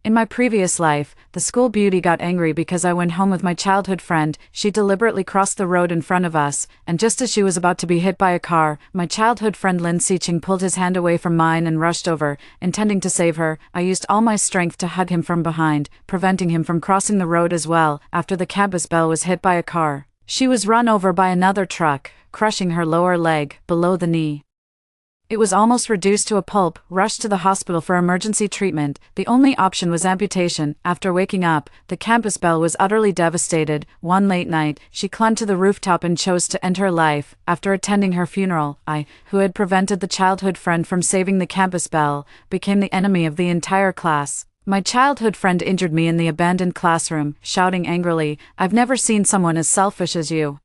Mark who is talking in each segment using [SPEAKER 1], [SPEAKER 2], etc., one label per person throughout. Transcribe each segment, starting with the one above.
[SPEAKER 1] In my previous life, the school beauty got angry because I went home with my childhood friend. She deliberately crossed the road in front of us, and just as she was about to be hit by a car, my childhood friend Lin Siqing pulled his hand away from mine and rushed over, intending to save her. I used all my strength to hug him from behind, preventing him from crossing the road as well. After the campus Belle was hit by a car, she was run over by another truck, crushing her lower leg, below the knee. It was almost reduced to a pulp, rushed to the hospital for emergency treatment. The only option was amputation. After waking up, the campus Belle was utterly devastated. One late night, she clung to the rooftop and chose to end her life. After attending her funeral, I, who had prevented the childhood friend from saving the campus Belle, became the enemy of the entire class. My childhood friend injured me in the abandoned classroom, shouting angrily, "I've never seen someone as selfish as you.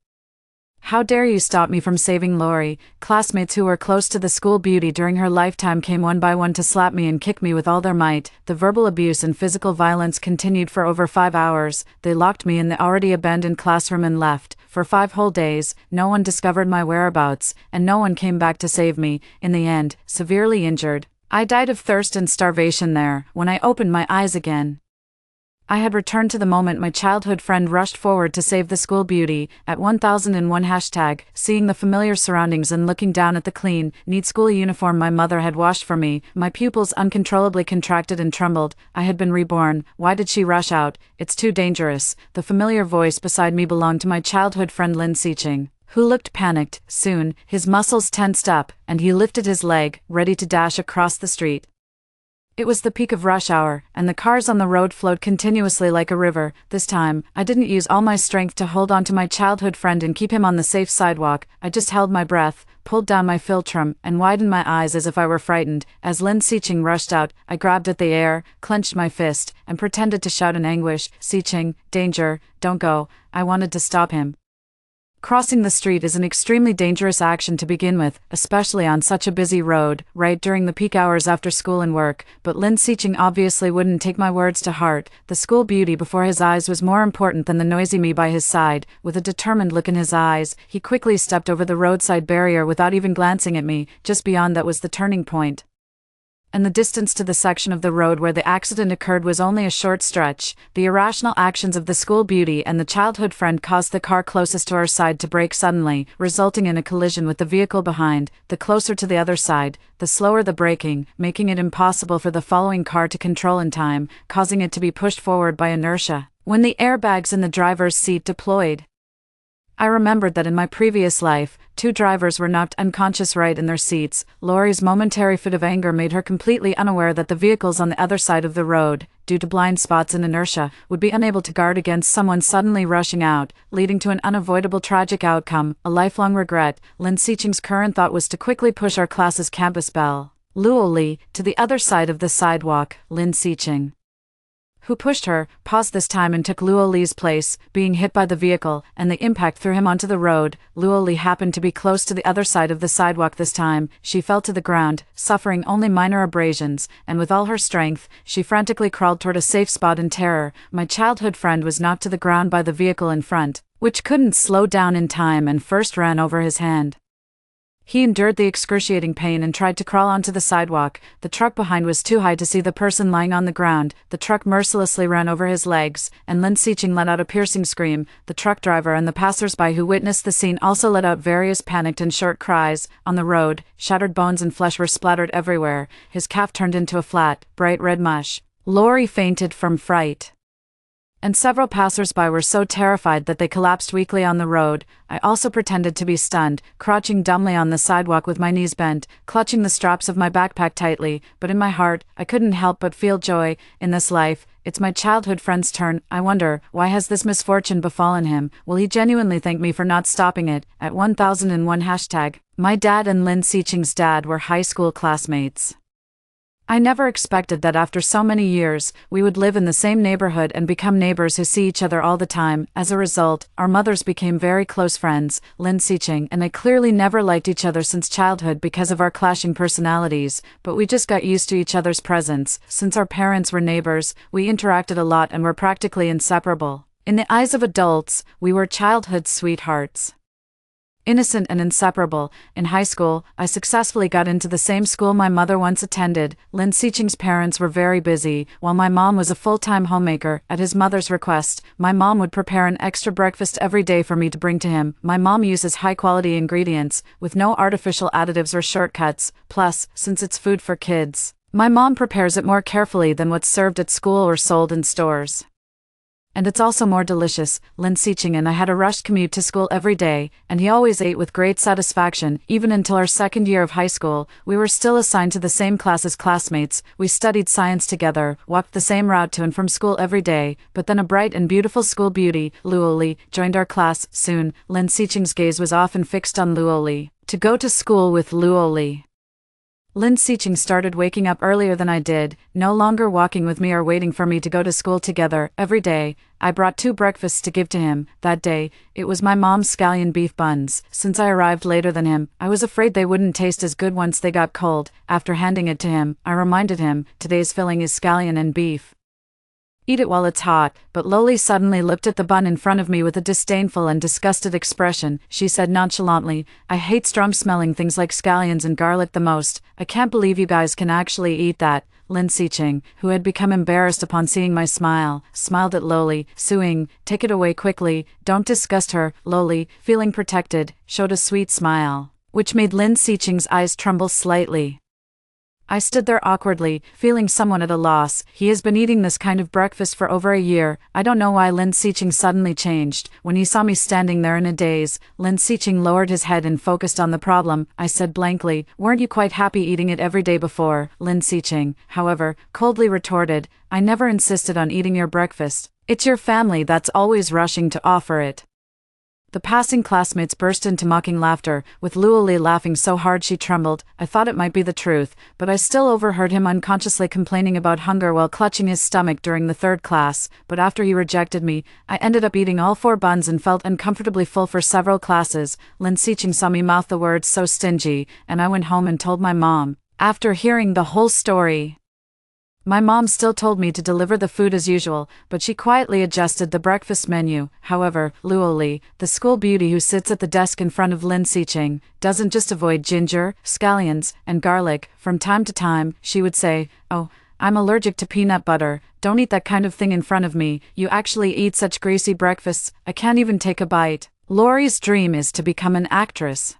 [SPEAKER 1] How dare you stop me from saving Lori?" Classmates who were close to the school beauty during her lifetime came one by one to slap me and kick me with all their might. The verbal abuse and physical violence continued for over 5 hours. They locked me in the already abandoned classroom and left. For 5 whole days, no one discovered my whereabouts, and no one came back to save me. In the end, severely injured, I died of thirst and starvation there. When I opened my eyes again, I had returned to the moment my childhood friend rushed forward to save the school beauty. At 1001 hashtag, seeing the familiar surroundings and looking down at the clean, neat school uniform my mother had washed for me, my pupils uncontrollably contracted and trembled. I had been reborn. Why did she rush out? It's too dangerous. The familiar voice beside me belonged to my childhood friend Lin Siqing, who looked panicked. Soon, his muscles tensed up, and he lifted his leg, ready to dash across the street. It was the peak of rush hour, and the cars on the road flowed continuously like a river. This time, I didn't use all my strength to hold on to my childhood friend and keep him on the safe sidewalk. I just held my breath, pulled down my philtrum, and widened my eyes as if I were frightened. As Lin Siqing rushed out, I grabbed at the air, clenched my fist, and pretended to shout in anguish, "Siqing, danger, don't go." I wanted to stop him. Crossing the street is an extremely dangerous action to begin with, especially on such a busy road, right during the peak hours after school and work, but Lin Siqing obviously wouldn't take my words to heart. The school beauty before his eyes was more important than the noisy me by his side. With a determined look in his eyes, he quickly stepped over the roadside barrier without even glancing at me. Just beyond that was the turning point, and the distance to the section of the road where the accident occurred was only a short stretch. The irrational actions of the school beauty and the childhood friend caused the car closest to our side to brake suddenly, resulting in a collision with the vehicle behind. The closer to the other side, the slower the braking, making it impossible for the following car to control in time, causing it to be pushed forward by inertia. When the airbags in the driver's seat deployed, I remembered that in my previous life, 2 drivers were knocked unconscious right in their seats. Lori's momentary fit of anger made her completely unaware that the vehicles on the other side of the road, due to blind spots and inertia, would be unable to guard against someone suddenly rushing out, leading to an unavoidable tragic outcome, a lifelong regret. Lin Siqing's current thought was to quickly push our class's campus Belle, Luo Li, to the other side of the sidewalk. Lin Siqing, who pushed her, paused this time and took Luo Li's place, being hit by the vehicle, and the impact threw him onto the road. Luo Li happened to be close to the other side of the sidewalk this time. She fell to the ground, suffering only minor abrasions, and with all her strength, she frantically crawled toward a safe spot in terror. My childhood friend was knocked to the ground by the vehicle in front, which couldn't slow down in time and first ran over his hand. He endured the excruciating pain and tried to crawl onto the sidewalk. The truck behind was too high to see the person lying on the ground. The truck mercilessly ran over his legs, and Lin Siqing let out a piercing scream. The truck driver and the passers-by who witnessed the scene also let out various panicked and short cries. On the road, shattered bones and flesh were splattered everywhere. His calf turned into a flat, bright red mush. Lori fainted from fright, and several passers-by were so terrified that they collapsed weakly on the road. I also pretended to be stunned, crouching dumbly on the sidewalk with my knees bent, clutching the straps of my backpack tightly, but in my heart, I couldn't help but feel joy. In this life, it's my childhood friend's turn. I wonder, why has this misfortune befallen him? Will he genuinely thank me for not stopping it? At 1001 hashtag, my dad and Lin Siqing's dad were high school classmates. I never expected that after so many years, we would live in the same neighborhood and become neighbors who see each other all the time. As a result, our mothers became very close friends. Lin Siqing and I clearly never liked each other since childhood because of our clashing personalities, but we just got used to each other's presence. Since our parents were neighbors, we interacted a lot and were practically inseparable. In the eyes of adults, we were childhood sweethearts. Innocent and inseparable. In high school, I successfully got into the same school my mother once attended. Lin Siqing's parents were very busy. While my mom was a full-time homemaker, at his mother's request, my mom would prepare an extra breakfast every day for me to bring to him. My mom uses high-quality ingredients, with no artificial additives or shortcuts. Plus, since it's food for kids, my mom prepares it more carefully than what's served at school or sold in stores. And it's also more delicious. Lin Siqing and I had a rushed commute to school every day, and he always ate with great satisfaction. Even until our second year of high school, we were still assigned to the same class as classmates. We studied science together, walked the same route to and from school every day, but then a bright and beautiful school beauty, Luo Li, joined our class. Soon, Lin Siqing's gaze was often fixed on Luo Li. To go to school with Luo Li. Lin Siqing started waking up earlier than I did, no longer walking with me or waiting for me to go to school together. Every day, I brought 2 breakfasts to give to him. That day, it was my mom's scallion beef buns. Since I arrived later than him, I was afraid they wouldn't taste as good once they got cold. After handing it to him, I reminded him, today's filling is scallion and beef. Eat it while it's hot. But Loli suddenly looked at the bun in front of me with a disdainful and disgusted expression. She said nonchalantly, I hate strong-smelling things like scallions and garlic the most. I can't believe you guys can actually eat that. Lin Siqing, who had become embarrassed upon seeing my smile, smiled at Loli, suing, take it away quickly, don't disgust her. Loli, feeling protected, showed a sweet smile, which made Lin Siqing's eyes tremble slightly. I stood there awkwardly, feeling somewhat at a loss. He has been eating this kind of breakfast for over a year. I don't know why Lin Siqing suddenly changed. When he saw me standing there in a daze, Lin Siqing lowered his head and focused on the problem. I said blankly, weren't you quite happy eating it every day before? Lin Siqing, however, coldly retorted, I never insisted on eating your breakfast. It's your family that's always rushing to offer it. The passing classmates burst into mocking laughter, with Luo Li laughing so hard she trembled. I thought it might be the truth, but I still overheard him unconsciously complaining about hunger while clutching his stomach during the 3rd class. But after he rejected me, I ended up eating all 4 buns and felt uncomfortably full for several classes. Lin Siqing saw me mouth the words so stingy, and I went home and told my mom. After hearing the whole story, my mom still told me to deliver the food as usual, but she quietly adjusted the breakfast menu. However, Luo Li, the school beauty who sits at the desk in front of Lin Siqing, doesn't just avoid ginger, scallions, and garlic. From time to time, she would say, oh, I'm allergic to peanut butter, don't eat that kind of thing in front of me, you actually eat such greasy breakfasts, I can't even take a bite. Lori's dream is to become an actress.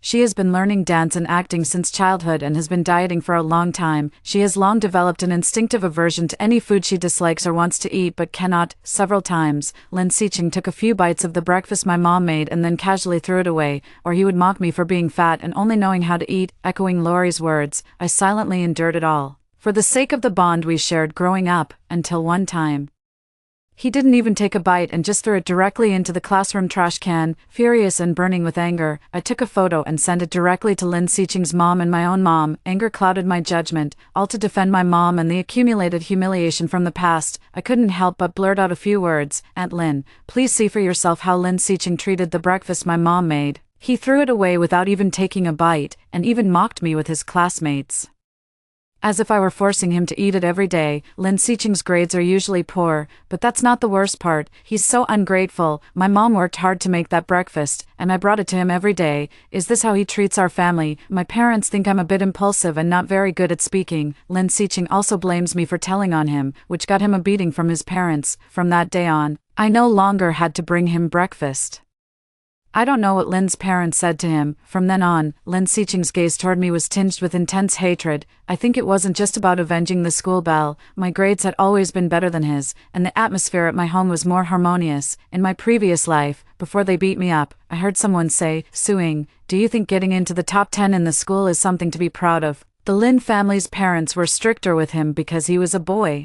[SPEAKER 1] She has been learning dance and acting since childhood and has been dieting for a long time. She has long developed an instinctive aversion to any food she dislikes or wants to eat but cannot. Several times, Lin Siqing took a few bites of the breakfast my mom made and then casually threw it away, or he would mock me for being fat and only knowing how to eat. Echoing Lori's words, I silently endured it all, for the sake of the bond we shared growing up, until one time, he didn't even take a bite and just threw it directly into the classroom trash can. Furious and burning with anger, I took a photo and sent it directly to Lin Siqing's mom and my own mom. Anger clouded my judgment, all to defend my mom and the accumulated humiliation from the past. I couldn't help but blurt out a few words. Aunt Lin, please see for yourself how Lin Siqing treated the breakfast my mom made. He threw it away without even taking a bite, and even mocked me with his classmates, as if I were forcing him to eat it every day. Lin Siqing's grades are usually poor, but that's not the worst part. He's so ungrateful. My mom worked hard to make that breakfast, and I brought it to him every day. Is this how he treats our family? My parents think I'm a bit impulsive and not very good at speaking. Lin Siqing also blames me for telling on him, which got him a beating from his parents. From that day on, I no longer had to bring him breakfast. I don't know what Lin's parents said to him. From then on, Lin Siqing's gaze toward me was tinged with intense hatred. I think it wasn't just about avenging the school bell. My grades had always been better than his, and the atmosphere at my home was more harmonious. In my previous life, before they beat me up, I heard someone say, suing, do you think getting into the top 10 in the school is something to be proud of? The Lin family's parents were stricter with him because he was a boy.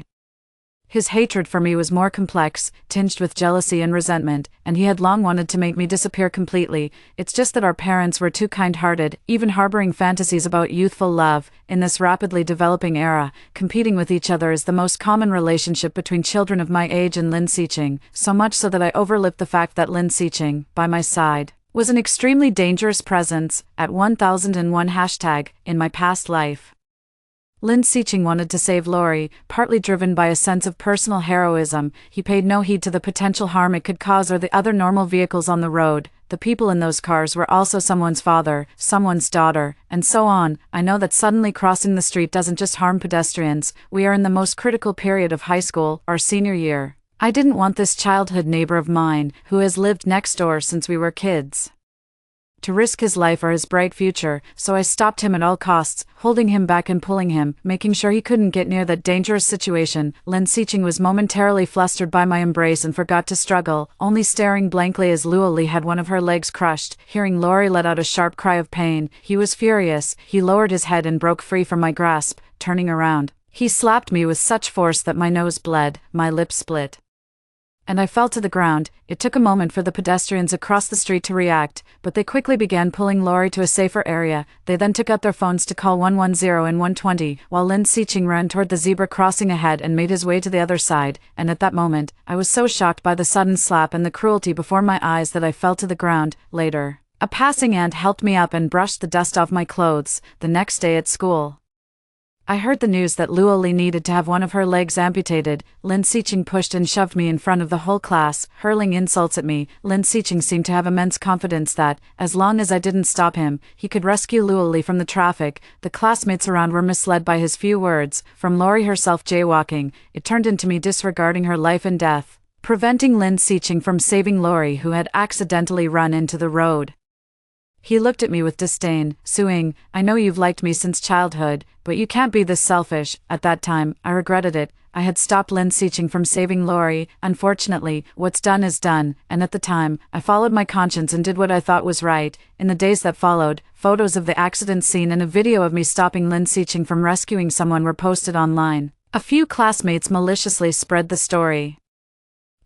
[SPEAKER 1] His hatred for me was more complex, tinged with jealousy and resentment, and he had long wanted to make me disappear completely. It's just that our parents were too kind-hearted, even harboring fantasies about youthful love. In this rapidly developing era, competing with each other is the most common relationship between children of my age and Lin Siqing, so much so that I overlooked the fact that Lin Siqing, by my side, was an extremely dangerous presence, at 1001 hashtag, in my past life. Lin Siching wanted to save Lori, partly driven by a sense of personal heroism. He paid no heed to the potential harm it could cause or the other normal vehicles on the road. The people in those cars were also someone's father, someone's daughter, and so on. I know that suddenly crossing the street doesn't just harm pedestrians. We are in the most critical period of high school, our senior year. I didn't want this childhood neighbor of mine, who has lived next door since we were kids, to risk his life or his bright future, so I stopped him at all costs, holding him back and pulling him, making sure he couldn't get near that dangerous situation. Lin Siching was momentarily flustered by my embrace and forgot to struggle, only staring blankly as Luo Li had one of her legs crushed. Hearing Lori let out a sharp cry of pain, he was furious. He lowered his head and broke free from my grasp, turning around. He slapped me with such force that my nose bled, my lips split, and I fell to the ground. It took a moment for the pedestrians across the street to react, but they quickly began pulling Lori to a safer area. They then took out their phones to call 110 and 120, while Lin Siching ran toward the zebra crossing ahead and made his way to the other side, and at that moment, I was so shocked by the sudden slap and the cruelty before my eyes that I fell to the ground. Later, a passing aunt helped me up and brushed the dust off my clothes. The next day at school, I heard the news that Luo Li needed to have one of her legs amputated. Lin Siching pushed and shoved me in front of the whole class, hurling insults at me. Lin Siching seemed to have immense confidence that, as long as I didn't stop him, he could rescue Luo Li from the traffic. The classmates around were misled by his few words. From Lori herself jaywalking, it turned into me disregarding her life and death, preventing Lin Siching from saving Lori, who had accidentally run into the road. He looked at me with disdain, suing, "I know you've liked me since childhood, but you can't be this selfish." At that time, I regretted it. I had stopped Lin Siching from saving Lori. Unfortunately, what's done is done, and at the time, I followed my conscience and did what I thought was right. In the days that followed, photos of the accident scene and a video of me stopping Lin Siching from rescuing someone were posted online. A few classmates maliciously spread the story,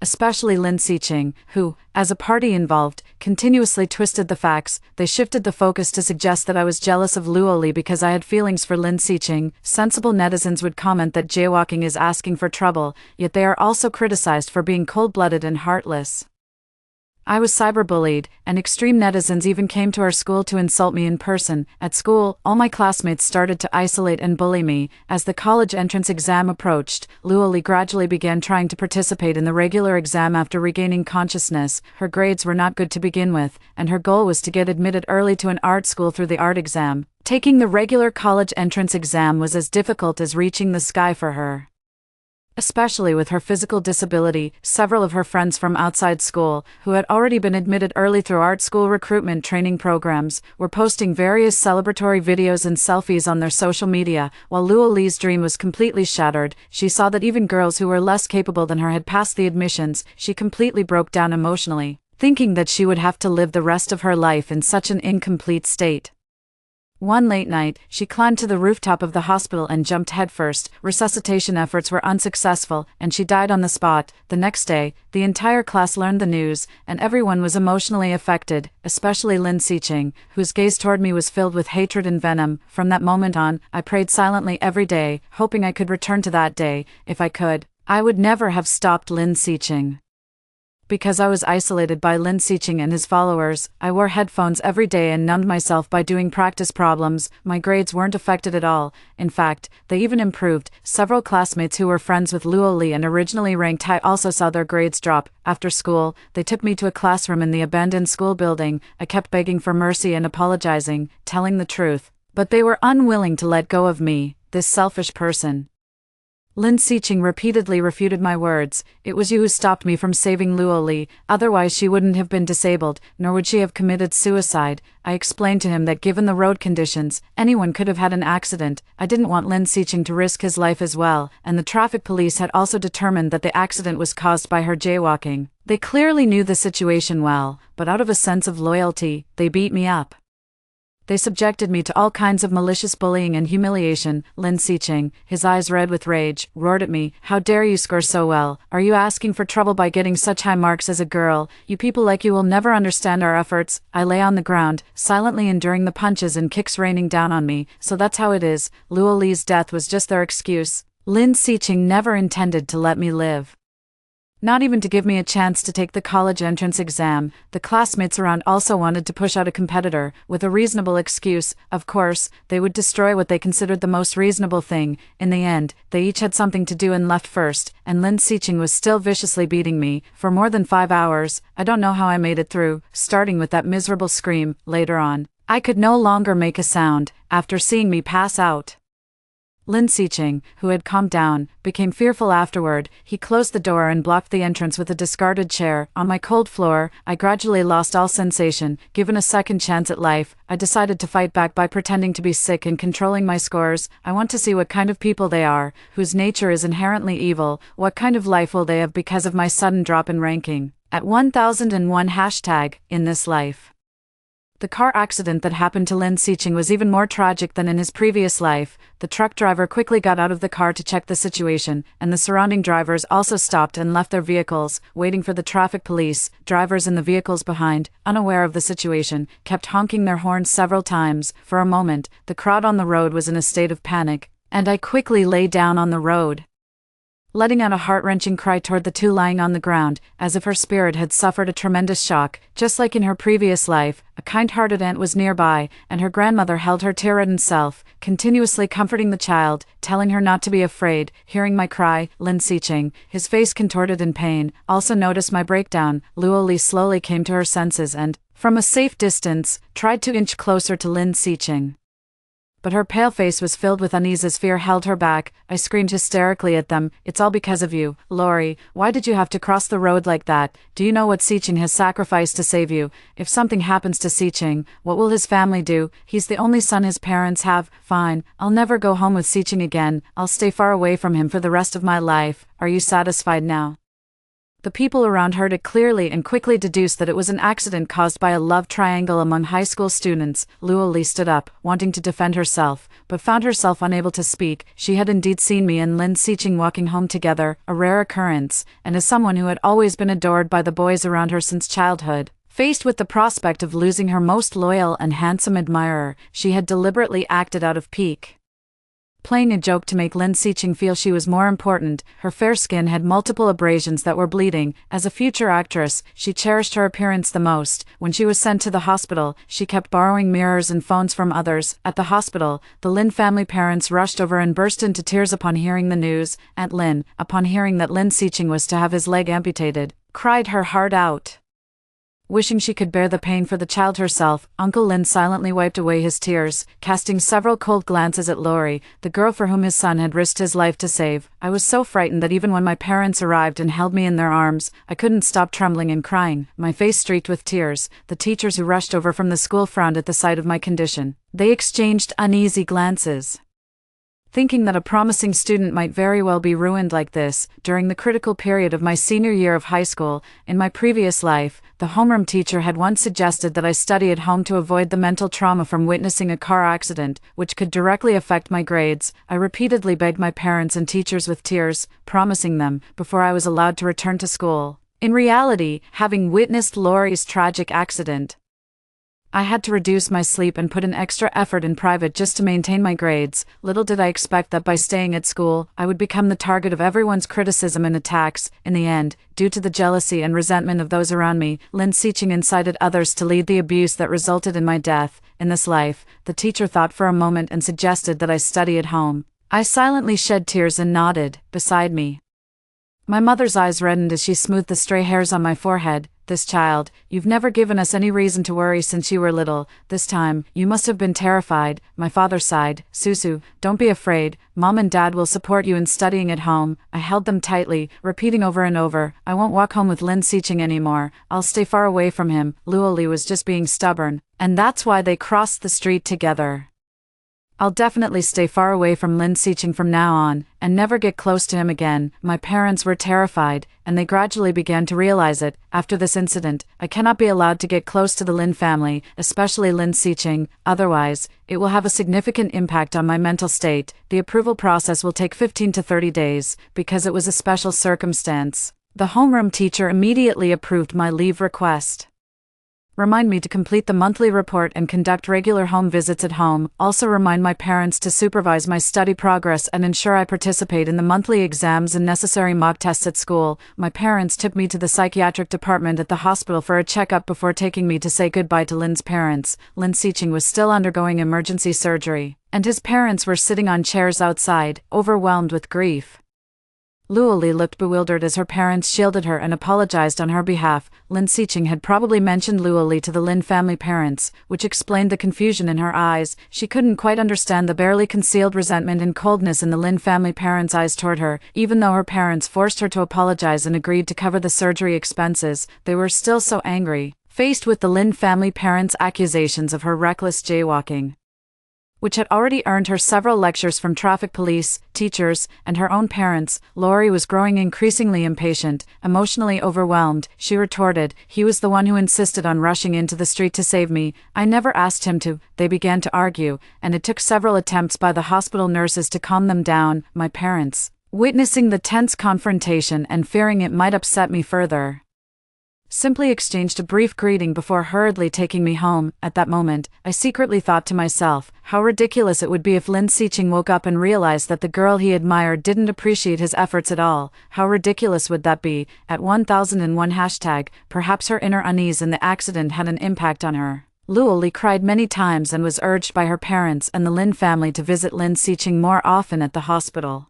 [SPEAKER 1] especially Lin Siching, who, as a party involved, continuously twisted the facts. They shifted the focus to suggest that I was jealous of Luo Li because I had feelings for Lin Siching. Sensible netizens would comment that jaywalking is asking for trouble, yet they are also criticized for being cold-blooded and heartless. I was cyberbullied, and extreme netizens even came to our school to insult me in person. At school, all my classmates started to isolate and bully me. As the college entrance exam approached, Luo Li gradually began trying to participate in the regular exam after regaining consciousness. Her grades were not good to begin with, and her goal was to get admitted early to an art school through the art exam. Taking the regular college entrance exam was as difficult as reaching the sky for her, especially with her physical disability. Several of her friends from outside school, who had already been admitted early through art school recruitment training programs, were posting various celebratory videos and selfies on their social media. While Luo Li's dream was completely shattered, she saw that even girls who were less capable than her had passed the admissions. She completely broke down emotionally, thinking that she would have to live the rest of her life in such an incomplete state. One late night, she climbed to the rooftop of the hospital and jumped headfirst. Resuscitation efforts were unsuccessful, and she died on the spot. The next day, the entire class learned the news, and everyone was emotionally affected, especially Lin Siching, whose gaze toward me was filled with hatred and venom. From that moment on, I prayed silently every day, hoping I could return to that day. If I could, I would never have stopped Lin Siching. Because I was isolated by Lin Siching and his followers, I wore headphones every day and numbed myself by doing practice problems. My grades weren't affected at all. In fact, they even improved. Several classmates who were friends with Luo Li and originally ranked high also saw their grades drop. After school, they took me to a classroom in the abandoned school building. I kept begging for mercy and apologizing, telling the truth, but they were unwilling to let go of me, this selfish person. Lin Siching repeatedly refuted my words. "It was you who stopped me from saving Luo Li, otherwise she wouldn't have been disabled, nor would she have committed suicide." I explained to him that given the road conditions, anyone could have had an accident. I didn't want Lin Siching to risk his life as well, and the traffic police had also determined that the accident was caused by her jaywalking. They clearly knew the situation well, but out of a sense of loyalty, they beat me up. They subjected me to all kinds of malicious bullying and humiliation. Lin Siching, his eyes red with rage, roared at me, "How dare you score so well? Are you asking for trouble by getting such high marks as a girl? You people like you will never understand our efforts." I lay on the ground, silently enduring the punches and kicks raining down on me. So that's how it is. Luo Li's death was just their excuse. Lin Siching never intended to let me live. Not even to give me a chance to take the college entrance exam. The classmates around also wanted to push out a competitor, with a reasonable excuse. Of course, they would destroy what they considered the most reasonable thing. In the end, they each had something to do and left first, and Lin Sicheng was still viciously beating me, for more than 5 hours. I don't know how I made it through, starting with that miserable scream. Later on, I could no longer make a sound, after seeing me pass out. Lin Sicheng, who had calmed down, became fearful afterward. He closed the door and blocked the entrance with a discarded chair. On my cold floor, I gradually lost all sensation. Given a second chance at life, I decided to fight back by pretending to be sick and controlling my scores. I want to see what kind of people they are, whose nature is inherently evil. What kind of life will they have because of my sudden drop in ranking? At 1001 hashtag, in this life. The car accident that happened to Lin Sicheng was even more tragic than in his previous life. The truck driver quickly got out of the car to check the situation, and the surrounding drivers also stopped and left their vehicles, waiting for the traffic police. Drivers in the vehicles behind, unaware of the situation, kept honking their horns several times. For a moment, the crowd on the road was in a state of panic, and I quickly lay down on the road, letting out a heart-wrenching cry toward the two lying on the ground, as if her spirit had suffered a tremendous shock. Just like in her previous life, a kind-hearted aunt was nearby, and her grandmother held her tear-reddened self, continuously comforting the child, telling her not to be afraid. Hearing my cry, Lin Sicheng, his face contorted in pain, also noticed my breakdown. Luo Li slowly came to her senses and, from a safe distance, tried to inch closer to Lin Sicheng. But her pale face was filled with unease as fear held her back. I screamed hysterically at them. "It's all because of you, Lori. Why did you have to cross the road like that? Do you know what Sicheng has sacrificed to save you? If something happens to Sicheng, what will his family do? He's the only son his parents have." "Fine, I'll never go home with Sicheng again. I'll stay far away from him for the rest of my life. Are you satisfied now?" The people around heard it clearly and quickly deduced that it was an accident caused by a love triangle among high school students. Luo Li stood up, wanting to defend herself, but found herself unable to speak. She had indeed seen me and Lin Sicheng walking home together, a rare occurrence, and as someone who had always been adored by the boys around her since childhood, faced with the prospect of losing her most loyal and handsome admirer, she had deliberately acted out of pique, playing a joke to make Lin Sicheng feel she was more important. Her fair skin had multiple abrasions that were bleeding. As a future actress, she cherished her appearance the most. When she was sent to the hospital, she kept borrowing mirrors and phones from others. At the hospital, the Lin family parents rushed over and burst into tears upon hearing the news. Aunt Lin, upon hearing that Lin Sicheng was to have his leg amputated, cried her heart out, wishing she could bear the pain for the child herself. Uncle Lin silently wiped away his tears, casting several cold glances at Lori, the girl for whom his son had risked his life to save. I was so frightened that even when my parents arrived and held me in their arms, I couldn't stop trembling and crying, my face streaked with tears. The teachers who rushed over from the school frowned at the sight of my condition. They exchanged uneasy glances, thinking that a promising student might very well be ruined like this. During the critical period of my senior year of high school, in my previous life, the homeroom teacher had once suggested that I study at home to avoid the mental trauma from witnessing a car accident, which could directly affect my grades. I repeatedly begged my parents and teachers with tears, promising them, before I was allowed to return to school. In reality, having witnessed Lori's tragic accident, I had to reduce my sleep and put in extra effort in private just to maintain my grades. Little did I expect that by staying at school, I would become the target of everyone's criticism and attacks. In the end, due to the jealousy and resentment of those around me, Lin Sicheng incited others to lead the abuse that resulted in my death. In this life, the teacher thought for a moment and suggested that I study at home. I silently shed tears and nodded. Beside me, my mother's eyes reddened as she smoothed the stray hairs on my forehead. "This child, you've never given us any reason to worry since you were little. This time, you must have been terrified." My father sighed. "Susu, don't be afraid. Mom and Dad will support you in studying at home." I held them tightly, repeating over and over, "I won't walk home with Lin Sicheng anymore. I'll stay far away from him." Luo Li was just being stubborn, and that's why they crossed the street together. "I'll definitely stay far away from Lin Sicheng from now on, and never get close to him again." My parents were terrified, and they gradually began to realize it. After this incident, I cannot be allowed to get close to the Lin family, especially Lin Sicheng, otherwise, it will have a significant impact on my mental state. The approval process will take 15 to 30 days, because it was a special circumstance. The homeroom teacher immediately approved my leave request. Remind me to complete the monthly report and conduct regular home visits at home. Also remind my parents to supervise my study progress and ensure I participate in the monthly exams and necessary mock tests at school. My parents took me to the psychiatric department at the hospital for a checkup before taking me to say goodbye to Lin's parents. Lin Siching was still undergoing emergency surgery, and his parents were sitting on chairs outside, overwhelmed with grief. Luoli looked bewildered as her parents shielded her and apologized on her behalf. Lin Siching had probably mentioned Luoli to the Lin family parents, which explained the confusion in her eyes. She couldn't quite understand the barely concealed resentment and coldness in the Lin family parents' eyes toward her. Even though her parents forced her to apologize and agreed to cover the surgery expenses, they were still so angry, faced with the Lin family parents' accusations of her reckless jaywalking, which had already earned her several lectures from traffic police, teachers, and her own parents. Lori was growing increasingly impatient, emotionally overwhelmed. She retorted, "He was the one who insisted on rushing into the street to save me. I never asked him to." They began to argue, and it took several attempts by the hospital nurses to calm them down. My parents, witnessing the tense confrontation and fearing it might upset me further, simply exchanged a brief greeting before hurriedly taking me home. At that moment, I secretly thought to myself, how ridiculous it would be if Lin Siching woke up and realized that the girl he admired didn't appreciate his efforts at all. How ridiculous would that be? At 1001 hashtag, perhaps her inner unease in the accident had an impact on her. Luoli cried many times and was urged by her parents and the Lin family to visit Lin Siching more often at the hospital.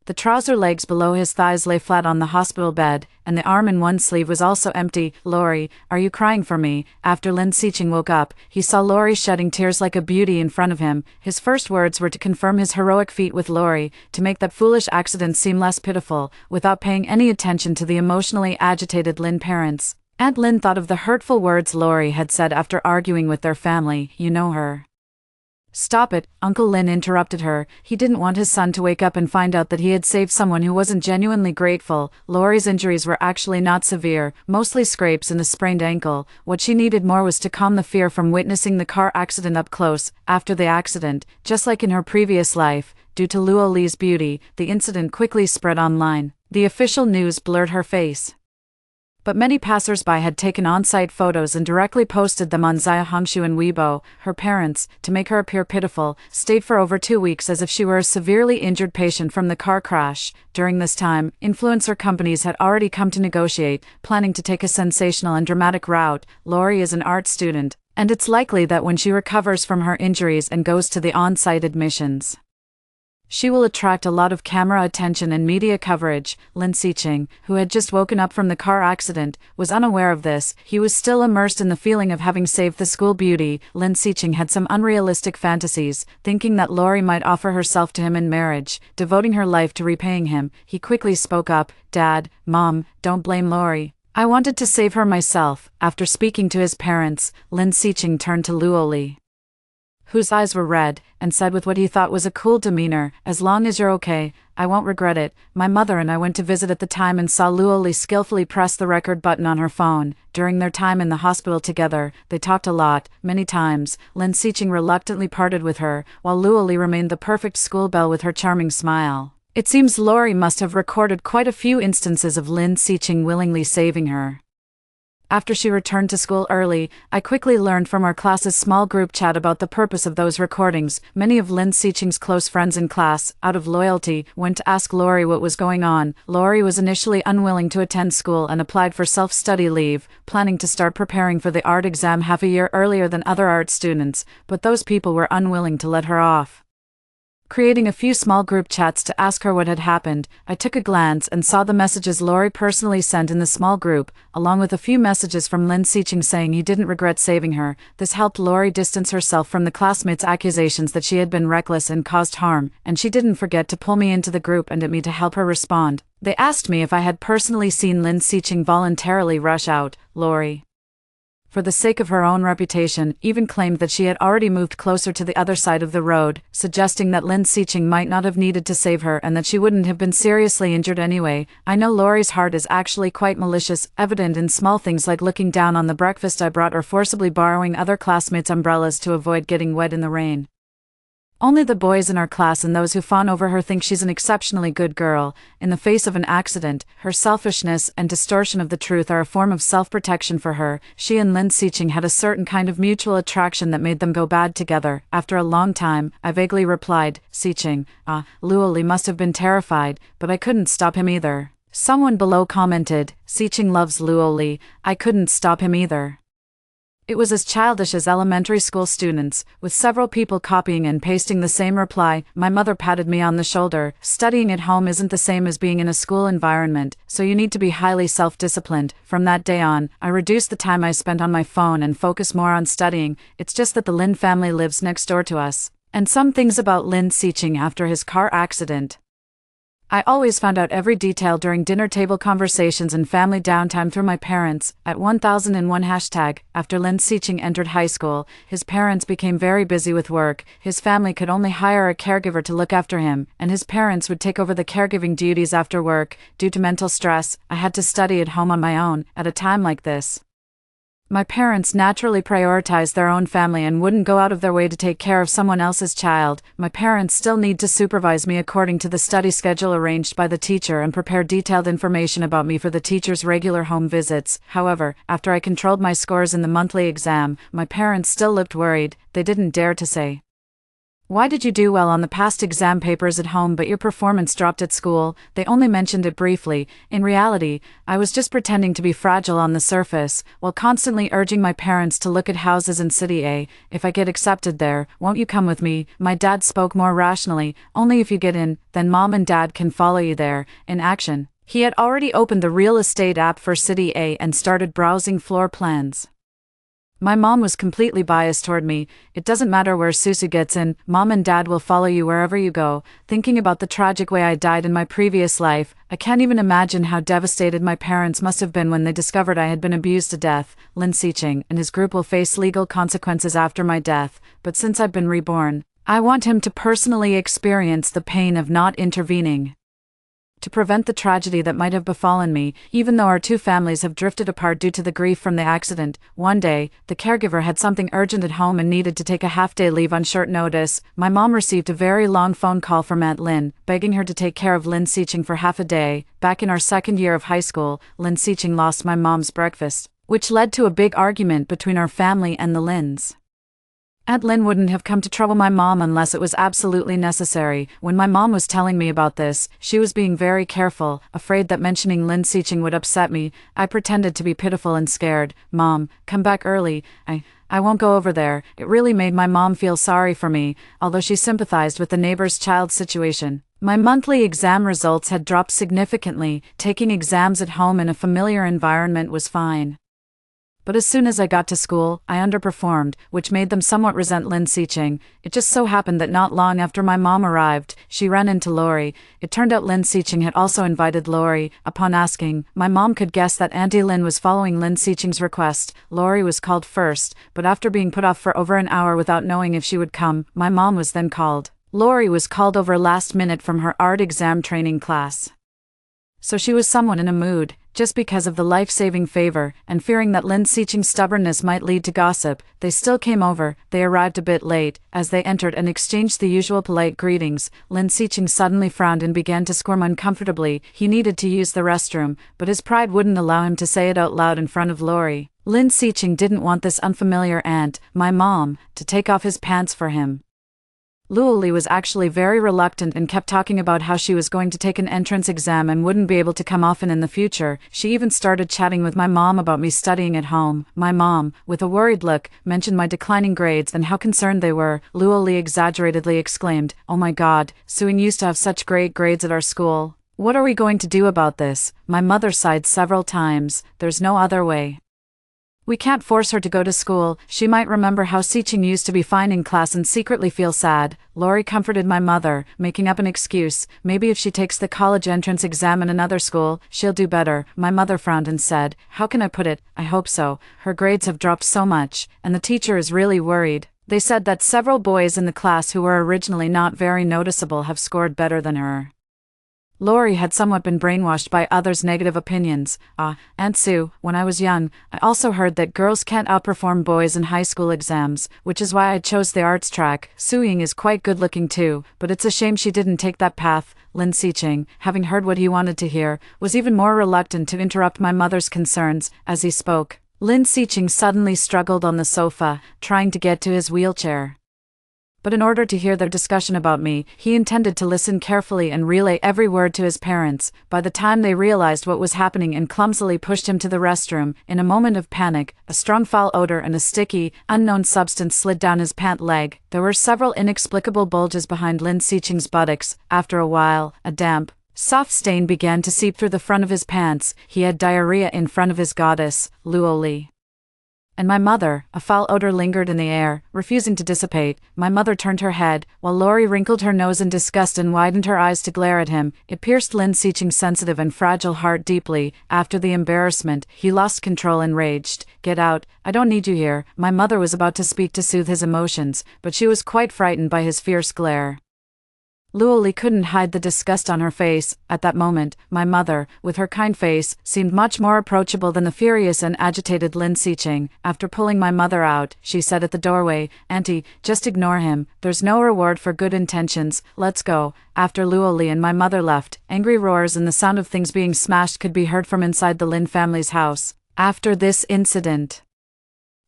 [SPEAKER 1] The trouser legs below his thighs lay flat on the hospital bed, and the arm in one sleeve was also empty. "Lori, are you crying for me?" After Lin Siching woke up, he saw Lori shedding tears like a beauty in front of him. His first words were to confirm his heroic feat with Lori, to make that foolish accident seem less pitiful, without paying any attention to the emotionally agitated Lin parents. Aunt Lin thought of the hurtful words Lori had said after arguing with their family. "You know her." "Stop it," Uncle Lin interrupted her. He didn't want his son to wake up and find out that he had saved someone who wasn't genuinely grateful. Lori's injuries were actually not severe, mostly scrapes and a sprained ankle. What she needed more was to calm the fear from witnessing the car accident up close. After the accident, just like in her previous life, due to Luoli's beauty, the incident quickly spread online. The official news blurred her face, but many passers-by had taken on-site photos and directly posted them on Zia Hongshu and Weibo. Her parents, to make her appear pitiful, stayed for over 2 weeks as if she were a severely injured patient from the car crash. During this time, influencer companies had already come to negotiate, planning to take a sensational and dramatic route. Lori is an art student, and it's likely that when she recovers from her injuries and goes to the on-site admissions, she will attract a lot of camera attention and media coverage. Lin Siching, who had just woken up from the car accident, was unaware of this. He was still immersed in the feeling of having saved the school beauty. Lin Siching had some unrealistic fantasies, thinking that Lori might offer herself to him in marriage, devoting her life to repaying him. He quickly spoke up, "Dad, Mom, don't blame Lori. I wanted to save her myself." After speaking to his parents, Lin Siching turned to Luoli, whose eyes were red, and said with what he thought was a cool demeanor, "As long as you're okay, I won't regret it." My mother and I went to visit at the time and saw Luoli skillfully press the record button on her phone. During their time in the hospital together, they talked a lot, many times. Lin Siching reluctantly parted with her, while Luoli remained the perfect school belle with her charming smile. It seems Lori must have recorded quite a few instances of Lin Siching willingly saving her. After she returned to school early, I quickly learned from our class's small group chat about the purpose of those recordings. Many of Lin Siching's close friends in class, out of loyalty, went to ask Lori what was going on. Lori was initially unwilling to attend school and applied for self-study leave, planning to start preparing for the art exam half a year earlier than other art students, but those people were unwilling to let her off. Creating a few small group chats to ask her what had happened, I took a glance and saw the messages Lori personally sent in the small group, along with a few messages from Lin Siching saying he didn't regret saving her. This helped Lori distance herself from the classmates' accusations that she had been reckless and caused harm, and she didn't forget to pull me into the group and at me to help her respond. They asked me if I had personally seen Lin Siching voluntarily rush out. Lori, for the sake of her own reputation, even claimed that she had already moved closer to the other side of the road, suggesting that Lin Siching might not have needed to save her and that she wouldn't have been seriously injured anyway. I know Lori's heart is actually quite malicious, evident in small things like looking down on the breakfast I brought or forcibly borrowing other classmates' umbrellas to avoid getting wet in the rain. Only the boys in our class and those who fawn over her think she's an exceptionally good girl. In the face of an accident, her selfishness and distortion of the truth are a form of self-protection for her. She and Lin Siqing had a certain kind of mutual attraction that made them go bad together. After a long time, I vaguely replied, Siqing. Luoli must have been terrified, but I couldn't stop him either. Someone below commented, Siqing loves Luoli. I couldn't stop him either. It was as childish as elementary school students, with several people copying and pasting the same reply. My mother patted me on the shoulder. Studying at home isn't the same as being in a school environment, so you need to be highly self-disciplined. From that day on, I reduced the time I spent on my phone and focused more on studying. It's just that the Lin family lives next door to us. And some things about Lin Siqing after his car accident. I always found out every detail during dinner table conversations and family downtime through my parents. At 1001 hashtag, after Lin Siqing entered high school, his parents became very busy with work. His family could only hire a caregiver to look after him, and his parents would take over the caregiving duties after work. Due to mental stress, I had to study at home on my own. At a time like this, my parents naturally prioritized their own family and wouldn't go out of their way to take care of someone else's child. My parents still need to supervise me according to the study schedule arranged by the teacher and prepare detailed information about me for the teacher's regular home visits. However, after I controlled my scores in the monthly exam, my parents still looked worried. They didn't dare to say, "Why did you do well on the past exam papers at home but your performance dropped at school?" They only mentioned it briefly. In reality, I was just pretending to be fragile on the surface, while constantly urging my parents to look at houses in City A. "If I get accepted there, won't you come with me?" My dad spoke more rationally. "Only if you get in, then Mom and Dad can follow you there." In action, he had already opened the real estate app for City A and started browsing floor plans. My mom was completely biased toward me. "It doesn't matter where Susu gets in, Mom and Dad will follow you wherever you go." Thinking about the tragic way I died in my previous life, I can't even imagine how devastated my parents must have been when they discovered I had been abused to death. Lin Siqing and his group will face legal consequences after my death, but since I've been reborn, I want him to personally experience the pain of not intervening to prevent the tragedy that might have befallen me. Even though our two families have drifted apart due to the grief from the accident, one day, the caregiver had something urgent at home and needed to take a half-day leave on short notice. My mom received a very long phone call from Aunt Lin, begging her to take care of Lin Siqing for half a day. Back in our second year of high school, Lin Siqing lost my mom's breakfast, which led to a big argument between our family and the Lins. Aunt Lin wouldn't have come to trouble my mom unless it was absolutely necessary. When my mom was telling me about this, she was being very careful, afraid that mentioning Lin Siqing would upset me. I pretended to be pitiful and scared. "Mom, come back early. I won't go over there." It really made my mom feel sorry for me, although she sympathized with the neighbor's child's situation. My monthly exam results had dropped significantly. Taking exams at home in a familiar environment was fine. But as soon as I got to school, I underperformed, which made them somewhat resent Lin Siqing. It just so happened that not long after my mom arrived, she ran into Lori. It turned out Lin Siqing had also invited Lori. Upon asking, my mom could guess that Auntie Lin was following Lin Siqing's request. Lori was called first, but after being put off for over an hour without knowing if she would come, my mom was then called. Lori was called over last minute from her art exam training class. So she was somewhat in a mood, just because of the life-saving favor, and fearing that Lin Siqing's stubbornness might lead to gossip. They still came over. They arrived a bit late. As they entered and exchanged the usual polite greetings, Lin Siqing suddenly frowned and began to squirm uncomfortably. He needed to use the restroom, but his pride wouldn't allow him to say it out loud in front of Lori. Lin Siqing didn't want this unfamiliar aunt, my mom, to take off his pants for him. Luoli was actually very reluctant and kept talking about how she was going to take an entrance exam and wouldn't be able to come often in the future. She even started chatting with my mom about me studying at home. My mom, with a worried look, mentioned my declining grades and how concerned they were. Luoli exaggeratedly exclaimed, "Oh my god, Suing used to have such great grades at our school. What are we going to do about this?" My mother sighed several times. "There's no other way. We can't force her to go to school. She might remember how Siqing used to be fine in class and secretly feel sad." Lori comforted my mother, making up an excuse. "Maybe if she takes the college entrance exam in another school, she'll do better." My mother frowned and said, "How can I put it? I hope so. Her grades have dropped so much, and the teacher is really worried." They said that several boys in the class who were originally not very noticeable have scored better than her. Lori had somewhat been brainwashed by others' negative opinions. Aunt Sue, when I was young, I also heard that girls can't outperform boys in high school exams, which is why I chose the arts track. Sueying is quite good looking too, but it's a shame she didn't take that path. Lin Siqing, having heard what he wanted to hear, was even more reluctant to interrupt my mother's concerns. As he spoke, Lin Siqing suddenly struggled on the sofa, trying to get to his wheelchair. But in order to hear their discussion about me, he intended to listen carefully and relay every word to his parents. By the time they realized what was happening and clumsily pushed him to the restroom, in a moment of panic, a strong foul odor and a sticky, unknown substance slid down his pant leg. There were several inexplicable bulges behind Lin Siqing's buttocks. After a while, a damp, soft stain began to seep through the front of his pants. He had diarrhea in front of his goddess, Luo Li. And my mother, a foul odor lingered in the air, refusing to dissipate. My mother turned her head, while Lori wrinkled her nose in disgust and widened her eyes to glare at him. It pierced Lin Siqing's sensitive and fragile heart deeply. After the embarrassment, he lost control and raged. "Get out, I don't need you here." My mother was about to speak to soothe his emotions, but she was quite frightened by his fierce glare. Luo Li couldn't hide the disgust on her face. At that moment, my mother, with her kind face, seemed much more approachable than the furious and agitated Lin Siqing. After pulling my mother out, she said at the doorway, "Auntie, just ignore him. There's no reward for good intentions. Let's go." After Luo Li and my mother left, angry roars and the sound of things being smashed could be heard from inside the Lin family's house. After this incident,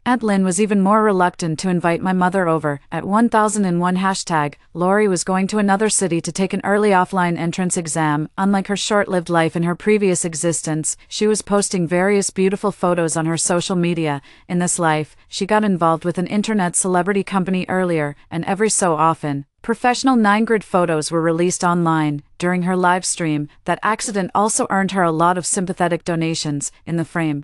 [SPEAKER 1] Aunt Lin was even more reluctant to invite my mother over. At 1001 hashtag, Lori was going to another city to take an early offline entrance exam. Unlike her short-lived life in her previous existence, she was posting various beautiful photos on her social media. In this life, she got involved with an internet celebrity company earlier, and every so often, professional 9-grid photos were released online. During her live stream, that accident also earned her a lot of sympathetic donations. In the frame,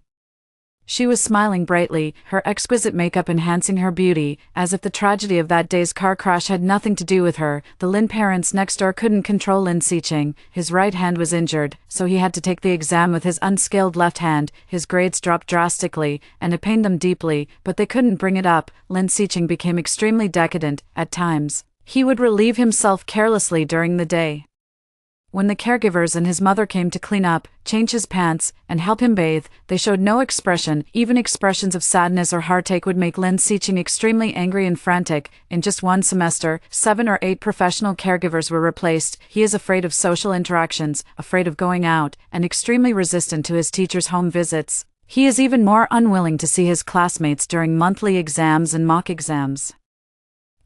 [SPEAKER 1] she was smiling brightly, her exquisite makeup enhancing her beauty, as if the tragedy of that day's car crash had nothing to do with her. The Lin parents next door couldn't control Lin Siqing. His right hand was injured, so he had to take the exam with his unskilled left hand. His grades dropped drastically, and it pained them deeply, but they couldn't bring it up. Lin Siqing became extremely decadent. At times, he would relieve himself carelessly during the day. When the caregivers and his mother came to clean up, change his pants, and help him bathe, they showed no expression. Even expressions of sadness or heartache would make Lin Siqing extremely angry and frantic. In just one semester, 7 or 8 professional caregivers were replaced. He is afraid of social interactions, afraid of going out, and extremely resistant to his teachers' home visits. He is even more unwilling to see his classmates during monthly exams and mock exams,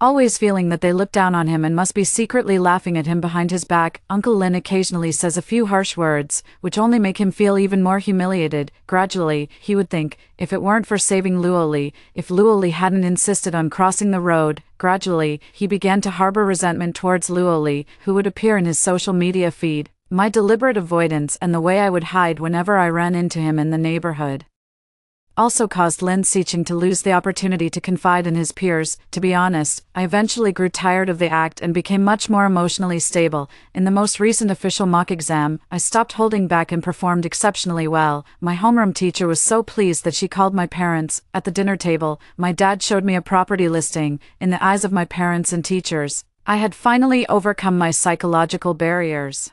[SPEAKER 1] always feeling that they look down on him and must be secretly laughing at him behind his back. Uncle Lin occasionally says a few harsh words, which only make him feel even more humiliated. Gradually, he would think, if it weren't for saving Luo Li, if Luo Li hadn't insisted on crossing the road. Gradually, he began to harbor resentment towards Luo Li, who would appear in his social media feed. My deliberate avoidance and the way I would hide whenever I ran into him in the neighborhood also caused Lin Siqing to lose the opportunity to confide in his peers. To be honest, I eventually grew tired of the act and became much more emotionally stable. In the most recent official mock exam, I stopped holding back and performed exceptionally well. My homeroom teacher was so pleased that she called my parents. At the dinner table, my dad showed me a property listing. In the eyes of my parents and teachers, I had finally overcome my psychological barriers,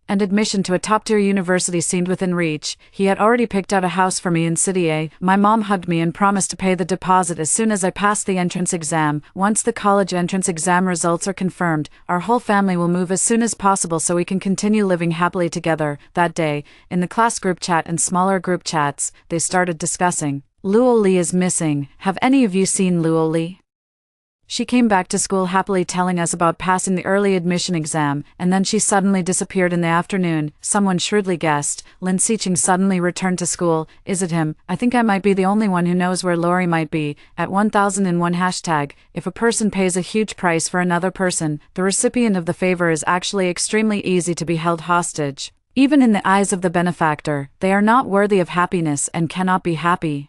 [SPEAKER 1] and admission to a top-tier university seemed within reach. He had already picked out a house for me in City A. My mom hugged me and promised to pay the deposit as soon as I passed the entrance exam. Once the college entrance exam results are confirmed, our whole family will move as soon as possible so we can continue living happily together. That day, in the class group chat and smaller group chats, they started discussing, "Luo Li is missing. Have any of you seen Luo Li? She came back to school happily telling us about passing the early admission exam, and then she suddenly disappeared in the afternoon." Someone shrewdly guessed, Lin Siqing suddenly returned to school. Is it him? I think I might be the only one who knows where Lori might be. At 1001 hashtag, if a person pays a huge price for another person, the recipient of the favor is actually extremely easy to be held hostage. Even in the eyes of the benefactor, they are not worthy of happiness and cannot be happy.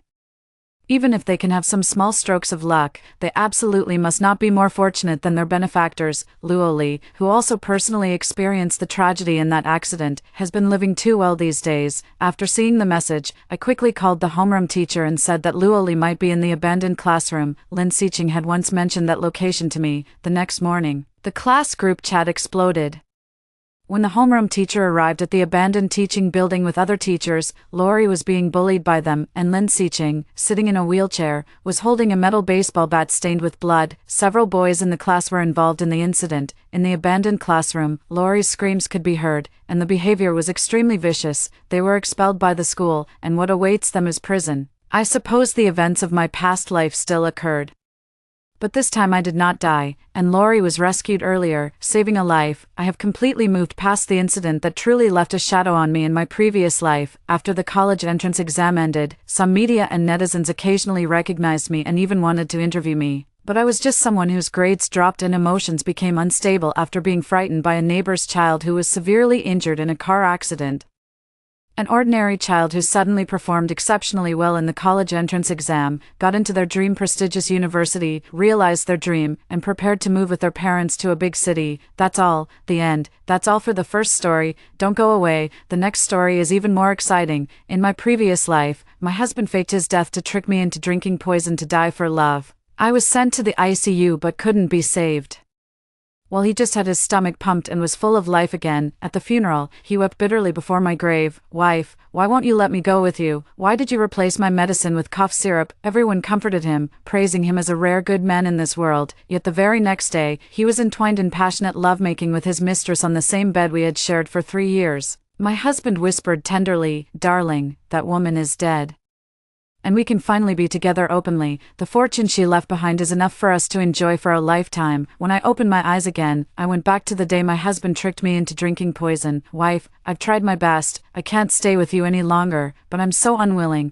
[SPEAKER 1] Even if they can have some small strokes of luck, they absolutely must not be more fortunate than their benefactors. Luo Li, who also personally experienced the tragedy in that accident, has been living too well these days. After seeing the message, I quickly called the homeroom teacher and said that Luo Li might be in the abandoned classroom. Lin Siqing had once mentioned that location to me. The next morning, the class group chat exploded When the homeroom teacher arrived at the abandoned teaching building with other teachers, Lori was being bullied by them, and Lynn Seaching, sitting in a wheelchair, was holding a metal baseball bat stained with blood. Several boys in the class were involved in the incident. In the abandoned classroom, Lori's screams could be heard, and the behavior was extremely vicious. They were expelled by the school, and what awaits them is prison. I suppose the events of my past life still occurred. But this time I did not die, and Lori was rescued earlier, saving a life. I have completely moved past the incident that truly left a shadow on me in my previous life. After the college entrance exam ended, some media and netizens occasionally recognized me and even wanted to interview me. But I was just someone whose grades dropped and emotions became unstable after being frightened by a neighbor's child who was severely injured in a car accident. An ordinary child who suddenly performed exceptionally well in the college entrance exam, got into their dream prestigious university, realized their dream, and prepared to move with their parents to a big city. That's all. The end. That's all for the first story. Don't go away. The next story is even more exciting. In my previous life, my husband faked his death to trick me into drinking poison to die for love. I was sent to the ICU but couldn't be saved. While he just had his stomach pumped and was full of life again, at the funeral, he wept bitterly before my grave. Wife, why won't you let me go with you? Why did you replace my medicine with cough syrup? Everyone comforted him, praising him as a rare good man in this world, yet the very next day, he was entwined in passionate lovemaking with his mistress on the same bed we had shared for 3 years. My husband whispered tenderly, "Darling, that woman is dead. And we can finally be together openly. The fortune she left behind is enough for us to enjoy for a lifetime." When I opened my eyes again, I went back to the day my husband tricked me into drinking poison. Wife, I've tried my best. I can't stay with you any longer, but I'm so unwilling.